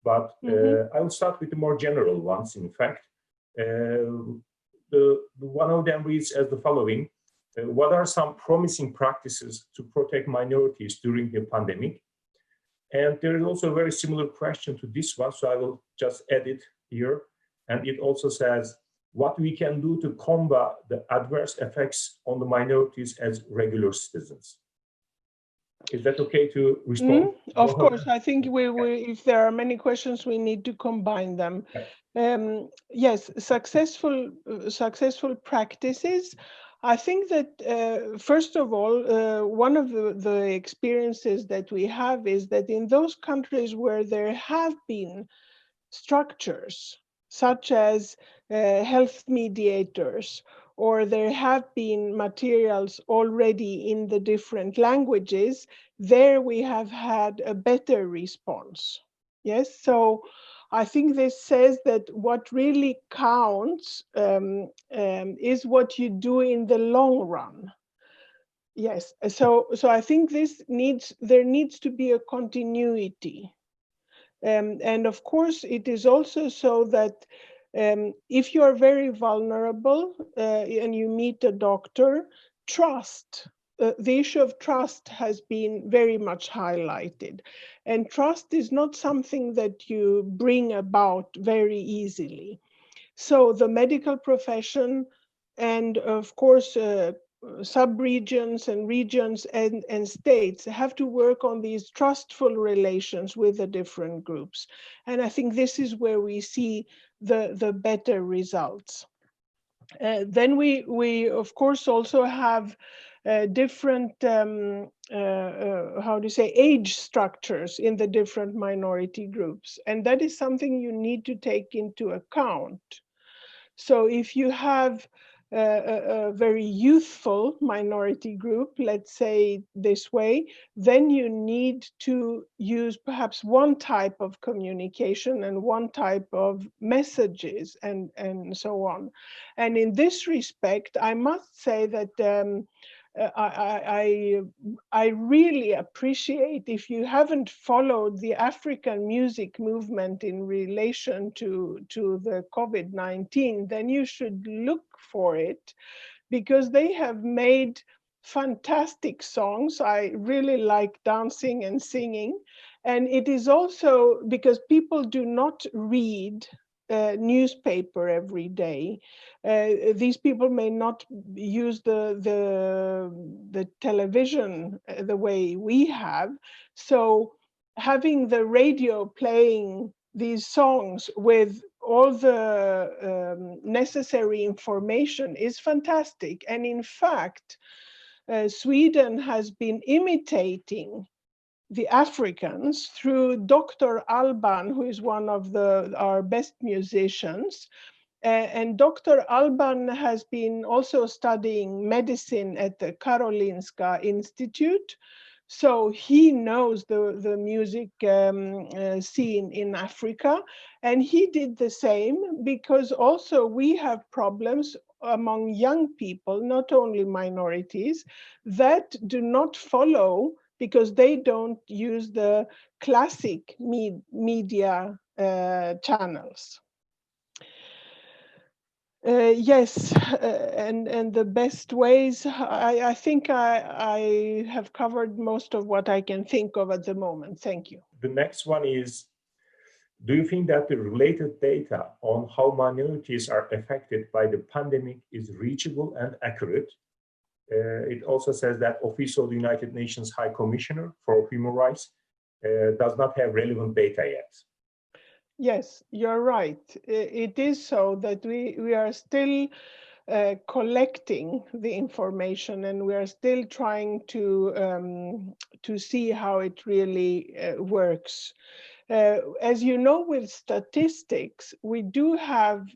But I will start with the more general ones, in fact. One of them reads as the following. What are some promising practices to protect minorities during the pandemic? And there is also a very similar question to this one, so I will just add it here. And it also says, what we can do to combat the adverse effects on the minorities as regular citizens. Is that okay to respond? Of course, I think if there are many questions, we need to combine them. Yes, successful practices. I think that, first of all, one of the experiences that we have is that in those countries where there have been structures, such as health mediators, or there have been materials already in the different languages, there we have had a better response. Yes, so I think this says that what really counts is what you do in the long run. Yes, so I think there needs to be a continuity. And of course, it is also so that if you are very vulnerable and you meet a doctor, trust. The issue of trust has been very much highlighted. And trust is not something that you bring about very easily. So the medical profession and of course sub-regions and regions and states have to work on these trustful relations with the different groups. And I think this is where we see the better results. Then we of course also have different age structures in the different minority groups, and that is something you need to take into account. So if you have a very youthful minority group, let's say this way, then you need to use perhaps one type of communication and one type of messages and so on. And in this respect, I must say that I really appreciate, if you haven't followed the African music movement in relation to the COVID-19, then you should look for it, because they have made fantastic songs. I really like dancing and singing. And it is also because people do not read newspaper every day. These people may not use the television the way we have. So having the radio playing these songs with all the necessary information is fantastic. And in fact, Sweden has been imitating the Africans through Dr. Alban, who is one of our best musicians. And Dr. Alban has been also studying medicine at the Karolinska Institute. So he knows the music scene in Africa. And he did the same, because also we have problems among young people, not only minorities, that do not follow because they don't use the classic media channels. Yes, and the best ways, I think I have covered most of what I can think of at the moment. Thank you. The next one is, do you think that the related data on how minorities are affected by the pandemic is reachable and accurate? It also says that Office of the United Nations High Commissioner for Human Rights does not have relevant data yet. Yes, you're right. It is so that we are still collecting the information, and we are still trying to see how it really works. As you know, with statistics, we do have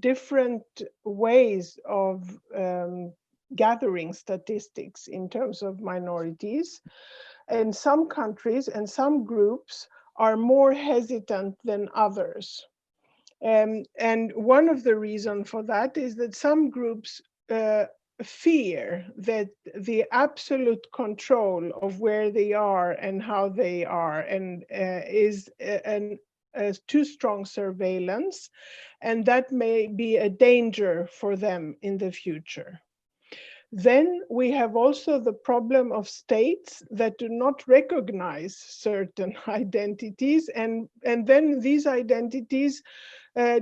different ways of gathering statistics in terms of minorities. And some countries and some groups are more hesitant than others. And one of the reasons for that is that some groups fear that the absolute control of where they are and how they are and is a too strong surveillance, and that may be a danger for them in the future. Then we have also the problem of states that do not recognize certain identities, and then these identities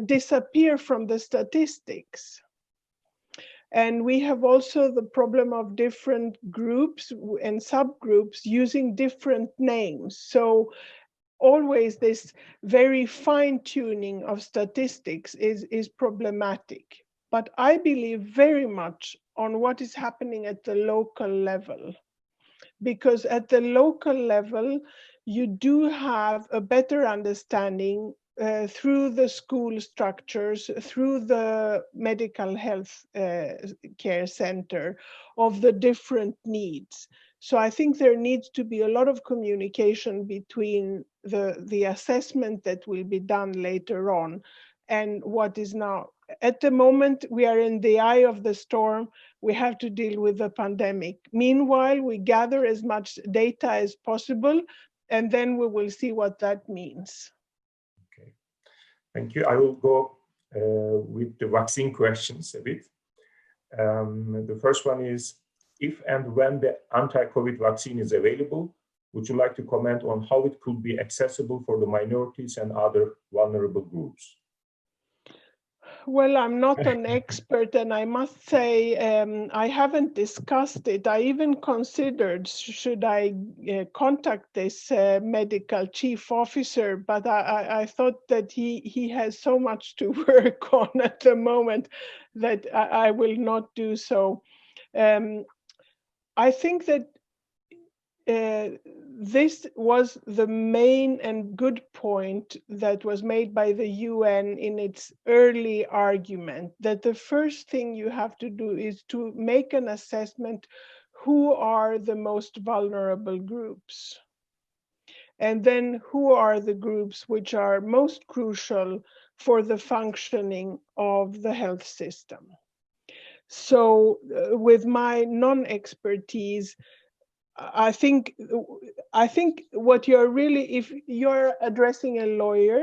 disappear from the statistics. And we have also the problem of different groups and subgroups using different names. So always this very fine-tuning of statistics is problematic. But I believe very much on what is happening at the local level, because at the local level, you do have a better understanding through the school structures, through the medical health care center, of the different needs. So I think there needs to be a lot of communication between the assessment that will be done later on and what is now. At the moment, we are in the eye of the storm. We have to deal with the pandemic. Meanwhile, we gather as much data as possible, and then we will see what that means. Okay, thank you. I will go with the vaccine questions a bit. The first one is, if and when the anti-COVID vaccine is available, would you like to comment on how it could be accessible for the minorities and other vulnerable groups? Well, I'm not an expert, and I must say I haven't discussed it. I even considered, should I contact this medical chief officer, but I thought that he has so much to work on at the moment that I will not do so. I think that this was the main and good point that was made by the UN in its early argument, that the first thing you have to do is to make an assessment who are the most vulnerable groups, and then who are the groups which are most crucial for the functioning of the health system. So with my non-expertise, I think what you're really, if you're addressing a lawyer,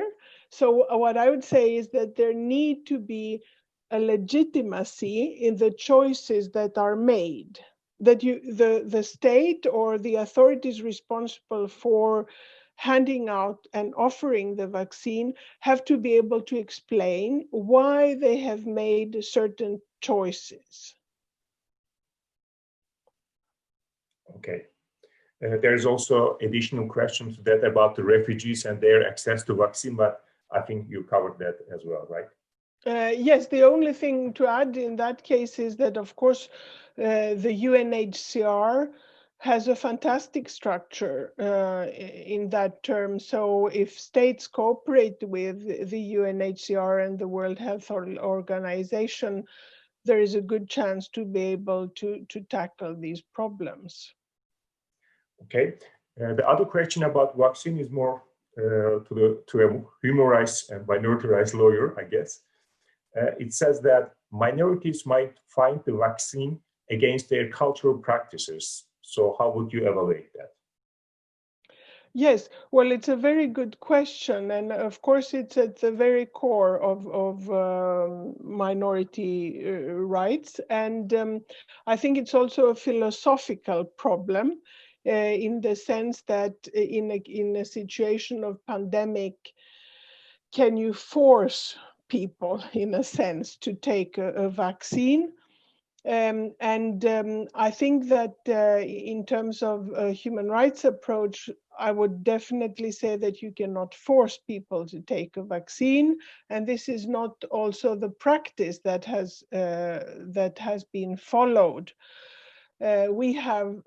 so what I would say is that there need to be a legitimacy in the choices that are made, that the state or the authorities responsible for handing out and offering the vaccine have to be able to explain why they have made certain choices. Okay. There's also additional questions to that about the refugees and their access to vaccine, but I think you covered that as well, right? Yes, the only thing to add in that case is that, of course, the UNHCR has a fantastic structure in that term. So if states cooperate with the UNHCR and the World Health Organization, there is a good chance to be able to tackle these problems. Okay. The other question about vaccine is more to a human rights and minority rights lawyer, I guess. It says that minorities might find the vaccine against their cultural practices. So how would you evaluate that? Yes, well, it's a very good question. And of course, it's at the very core of minority rights. And I think it's also a philosophical problem in the sense that in a situation of pandemic, can you force people, in a sense, to take a vaccine? I think that in terms of a human rights approach, I would definitely say that you cannot force people to take a vaccine, and this is not also the practice that has been followed. We have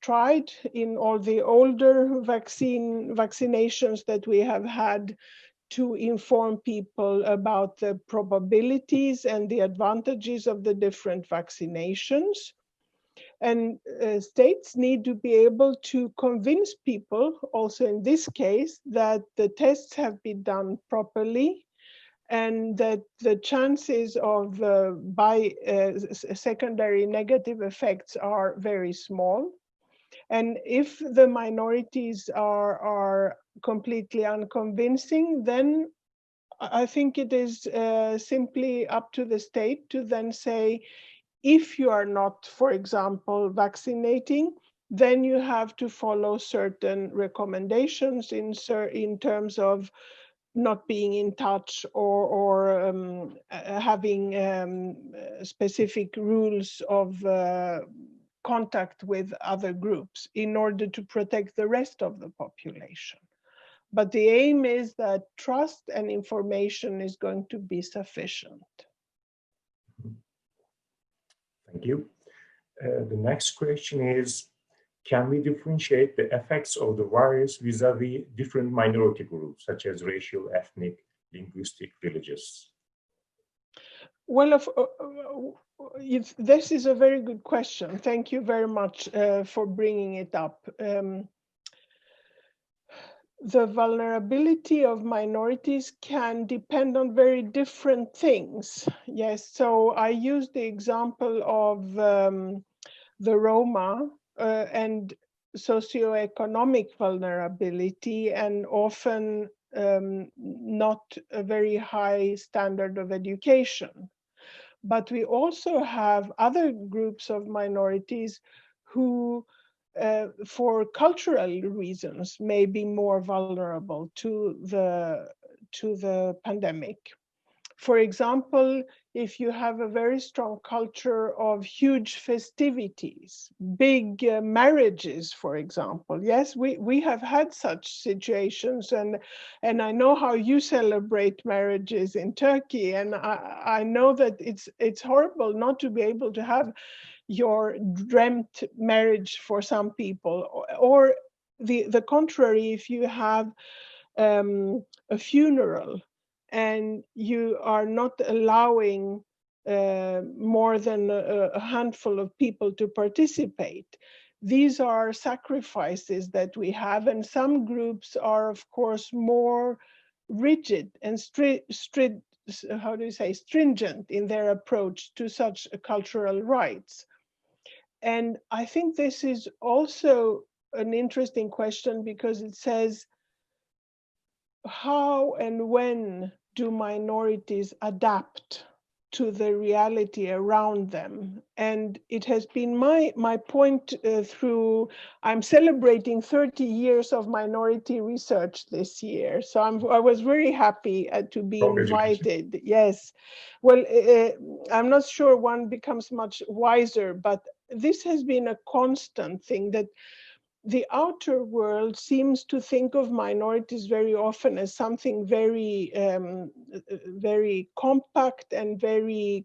tried in all the older vaccinations that we have had to inform people about the probabilities and the advantages of the different vaccinations. And states need to be able to convince people, also in this case, that the tests have been done properly and that the chances of secondary negative effects are very small. And if the minorities are completely unconvincing, then I think it is simply up to the state to then say, if you are not, for example, vaccinating, then you have to follow certain recommendations in terms of not being in touch or having specific rules of contact with other groups in order to protect the rest of the population. But the aim is that trust and information is going to be sufficient. Thank you. The next question is, can we differentiate the effects of the virus vis-a-vis different minority groups, such as racial, ethnic, linguistic, religious? Well, this is a very good question. Thank you very much for bringing it up. The vulnerability of minorities can depend on very different things. Yes, so I use the example of the Roma and socioeconomic vulnerability, and often not a very high standard of education. But we also have other groups of minorities who, for cultural reasons, may be more vulnerable to the pandemic. For example, if you have a very strong culture of huge festivities, big marriages, for example. Yes, we have had such situations, and I know how you celebrate marriages in Turkey, and I know that it's horrible not to be able to have your dreamt marriage for some people, or the contrary, if you have a funeral and you are not allowing more than a handful of people to participate. These are sacrifices that we have, and some groups are, of course, more rigid and stringent in their approach to such cultural rights. And I think this is also an interesting question, because it says, how and when do minorities adapt to the reality around them? And it has been my point through, I'm celebrating 30 years of minority research this year. So I was very happy to be invited. Yes. Well, I'm not sure one becomes much wiser, but this has been a constant thing, that the outer world seems to think of minorities very often as something very, very compact and very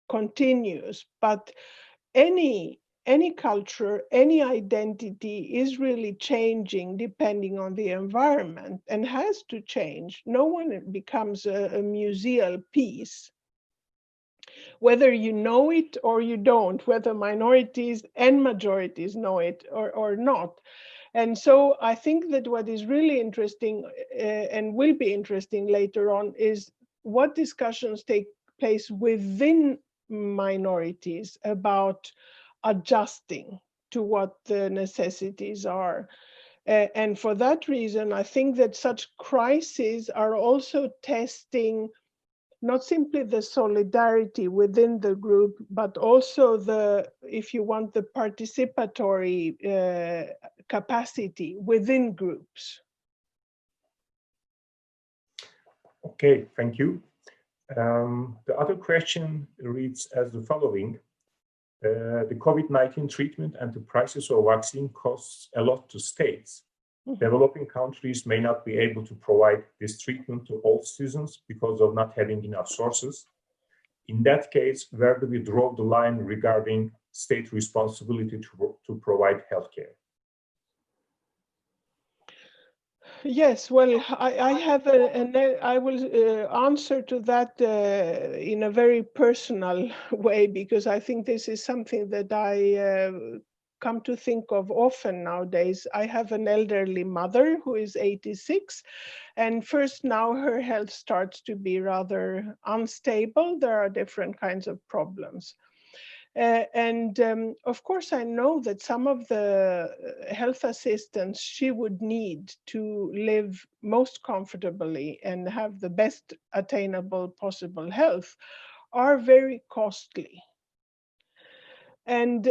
continuous. But any any culture, any identity is really changing depending on the environment and has to change. No one becomes a museal piece, whether you know it or you don't, whether minorities and majorities know it or not. And so I think that what is really interesting and will be interesting later on is what discussions take place within minorities about adjusting to what the necessities are. And for that reason, I think that such crises are also testing not simply the solidarity within the group, but also the, if you want, the participatory capacity within groups. Okay, thank you. The other question reads as the following. The COVID-19 treatment and the prices of vaccine costs a lot to states. Developing countries may not be able to provide this treatment to all citizens because of not having enough sources. In that case, where do we draw the line regarding state responsibility to provide healthcare? Yes, well, I will answer to that in a very personal way, because I think this is something that I come to think of often nowadays. I have an elderly mother who is 86, and first now her health starts to be rather unstable. There are different kinds of problems. Of course, I know that some of the health assistance she would need to live most comfortably and have the best attainable possible health are very costly. And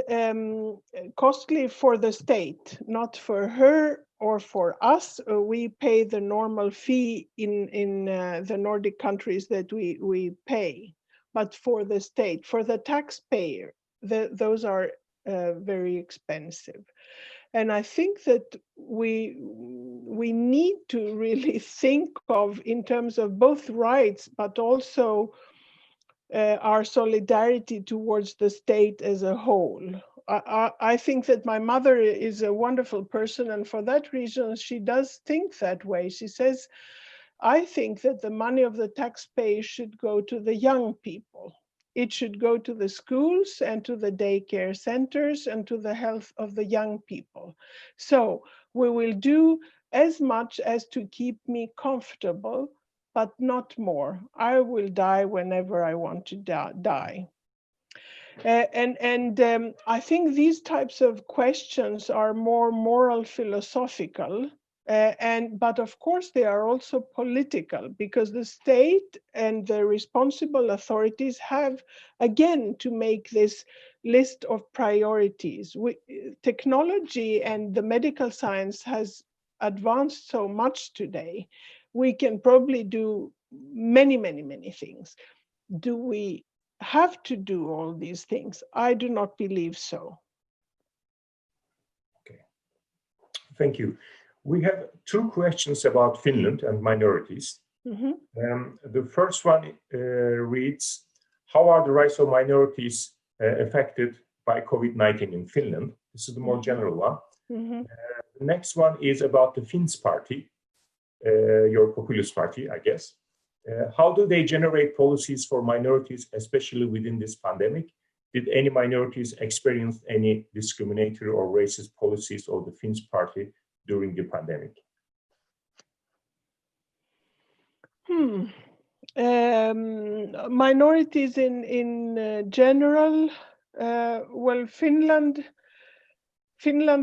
costly for the state, not for her or for us. We pay the normal fee in the Nordic countries that we pay. But for the state, for the taxpayer, those are very expensive. And I think that we need to really think of, in terms of both rights, but also our solidarity towards the state as a whole. I think that my mother is a wonderful person, and for that reason, she does think that way. She says, I think that the money of the taxpayer should go to the young people. It should go to the schools and to the daycare centers and to the health of the young people. So we will do as much as to keep me comfortable, but not more. I will die whenever I want to die. I think these types of questions are more moral philosophical, but of course they are also political, because the state and the responsible authorities have, again, to make this list of priorities. Technology and the medical science has advanced so much today. We can probably do many, many, many things. Do we have to do all these things? I do not believe so. Okay, thank you. We have two questions about Finland and minorities. The first one reads, how are the rights of minorities affected by COVID-19 in Finland? This is the more general one. The next one is about the Finns party, your populist party, I guess. How do they generate policies for minorities, especially within this pandemic? Did any minorities experience any discriminatory or racist policies of the Finns party during the pandemic? Minorities in general, well, Finland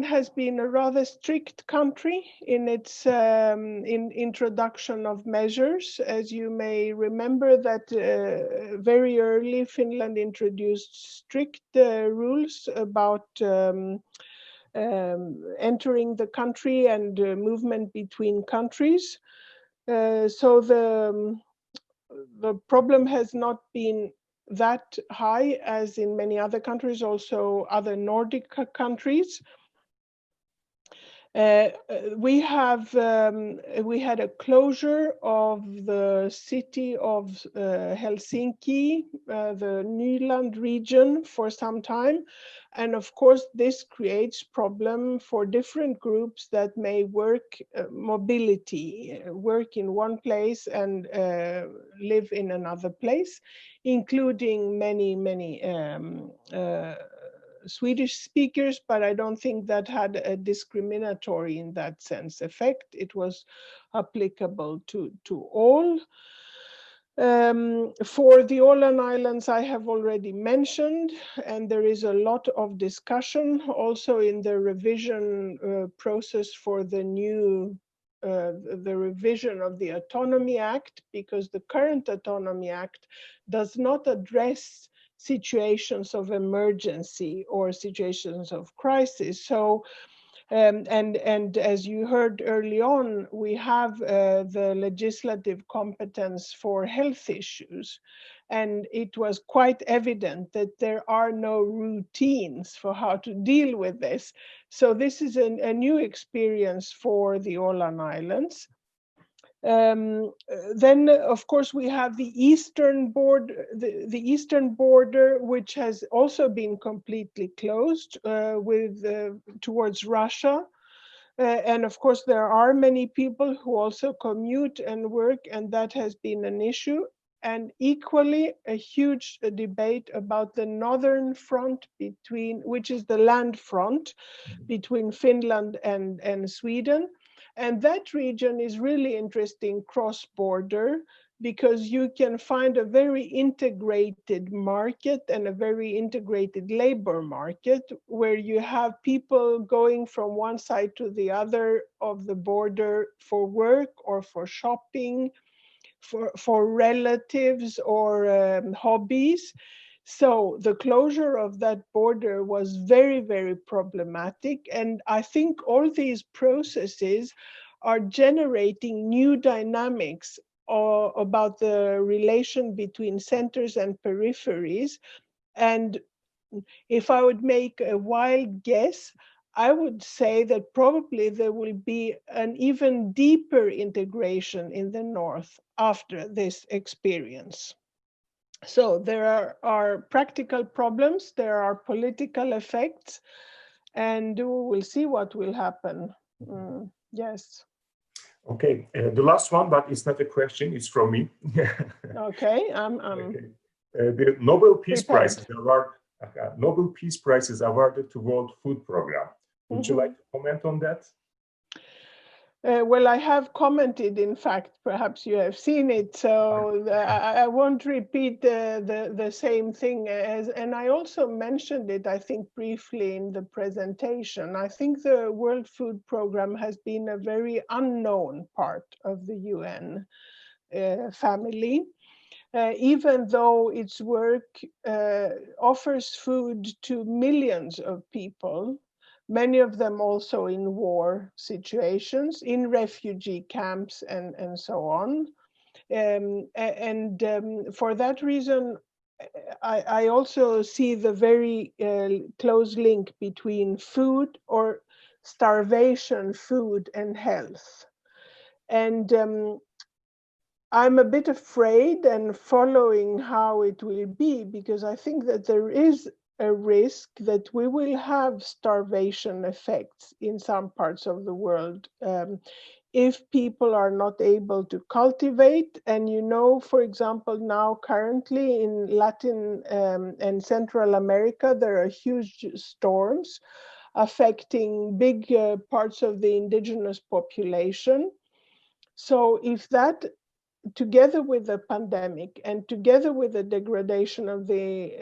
has been a rather strict country in its introduction of measures. As you may remember, that very early Finland introduced strict rules about entering the country and movement between countries. So the problem has not been that high as in many other countries, also other Nordic countries. We had a closure of the city of Helsinki, the Nyland region, for some time. And of course, this creates problem for different groups that may work mobility, work in one place and live in another place, including many Swedish speakers, but I don't think that had a discriminatory in that sense effect. It was applicable to all. For the Åland Islands, I have already mentioned, and there is a lot of discussion also in the revision process for the new the revision of the Autonomy Act, because the current Autonomy Act does not address situations of emergency or situations of crisis. So, and as you heard early on, we have the legislative competence for health issues. And it was quite evident that there are no routines for how to deal with this. So this is a new experience for the Åland Islands. Then, of course, we have the eastern border, the eastern border, which has also been completely closed towards Russia. And of course, there are many people who also commute and work, and that has been an issue. And equally, a huge debate about the northern front which is the land front between Finland and Sweden. And that region is really interesting cross-border, because you can find a very integrated market and a very integrated labor market, where you have people going from one side to the other of the border for work or for shopping, for relatives or hobbies. So the closure of that border was very, very problematic. And I think all these processes are generating new dynamics about the relation between centers and peripheries. And if I would make a wild guess, I would say that probably there will be an even deeper integration in the north after this experience. So there are practical problems, there are political effects, and we will see what will happen. Yes. Okay, the last one, but it's not a question, it's from me. Okay, Okay. The Nobel Peace prepared. Nobel Peace Prize is awarded to World Food Programme. Would you like to comment on that? Well, I have commented, in fact, perhaps you have seen it, so I won't repeat the same thing. And I also mentioned it, I think, briefly in the presentation. I think the World Food Programme has been a very unknown part of the UN family. Even though its work offers food to millions of people, many of them also in war situations, in refugee camps and so on. For that reason, I also see the very close link between food or starvation, food, and health. And I'm a bit afraid and following how it will be, because I think that there is a risk that we will have starvation effects in some parts of the world if people are not able to cultivate. And you know, for example, now currently in Latin and Central America, there are huge storms affecting big parts of the indigenous population. So if that, together with the pandemic and together with the degradation of the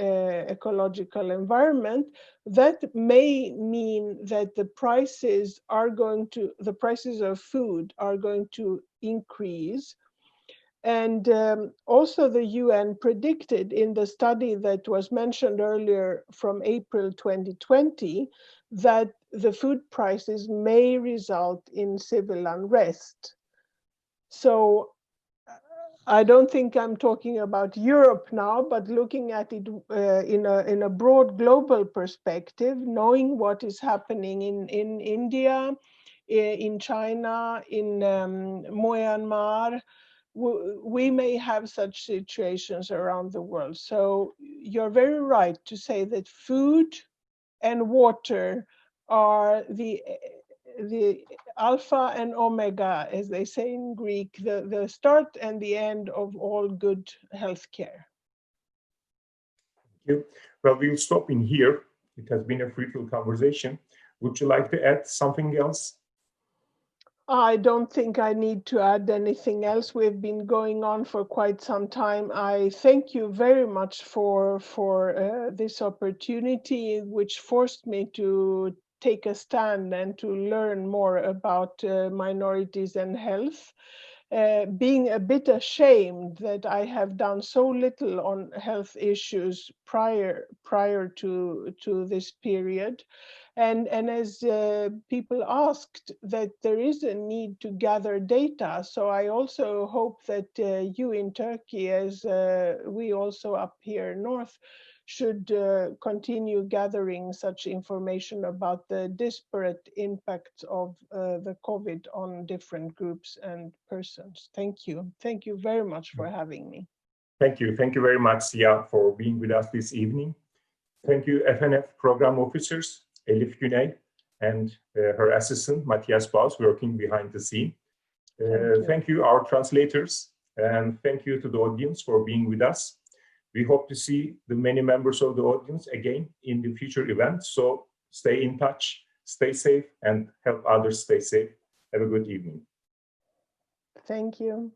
ecological environment, that may mean that the prices of food are going to increase. And also the UN predicted in the study that was mentioned earlier from April 2020 that the food prices may result in civil unrest. So I don't think I'm talking about Europe now, but looking at it in a broad global perspective, knowing what is happening in India, in China, in Myanmar. We may have such situations around the world. So you're very right to say that food and water are the alpha and omega, as they say in Greek, the start and the end of all good healthcare. Thank you. Well, we'll stop in here. It has been a fruitful conversation. Would you like to add something else? I don't think I need to add anything else. We've been going on for quite some time. I thank you very much for this opportunity, which forced me to take a stand and to learn more about minorities and health. Being a bit ashamed that I have done so little on health issues prior to this period. And as people asked, that there is a need to gather data. So I also hope that you in Turkey, as we also up here north, should continue gathering such information about the disparate impacts of the COVID on different groups and persons. Thank you. Thank you very much for having me. Thank you. Thank you very much, Sia, for being with us this evening. Thank you, FNF program officers, Elif Güney and her assistant, Matthias Baus, working behind the scene. Thank you, our translators, and thank you to the audience for being with us. We hope to see the many members of the audience again in the future events. So stay in touch, stay safe, and help others stay safe. Have a good evening. Thank you.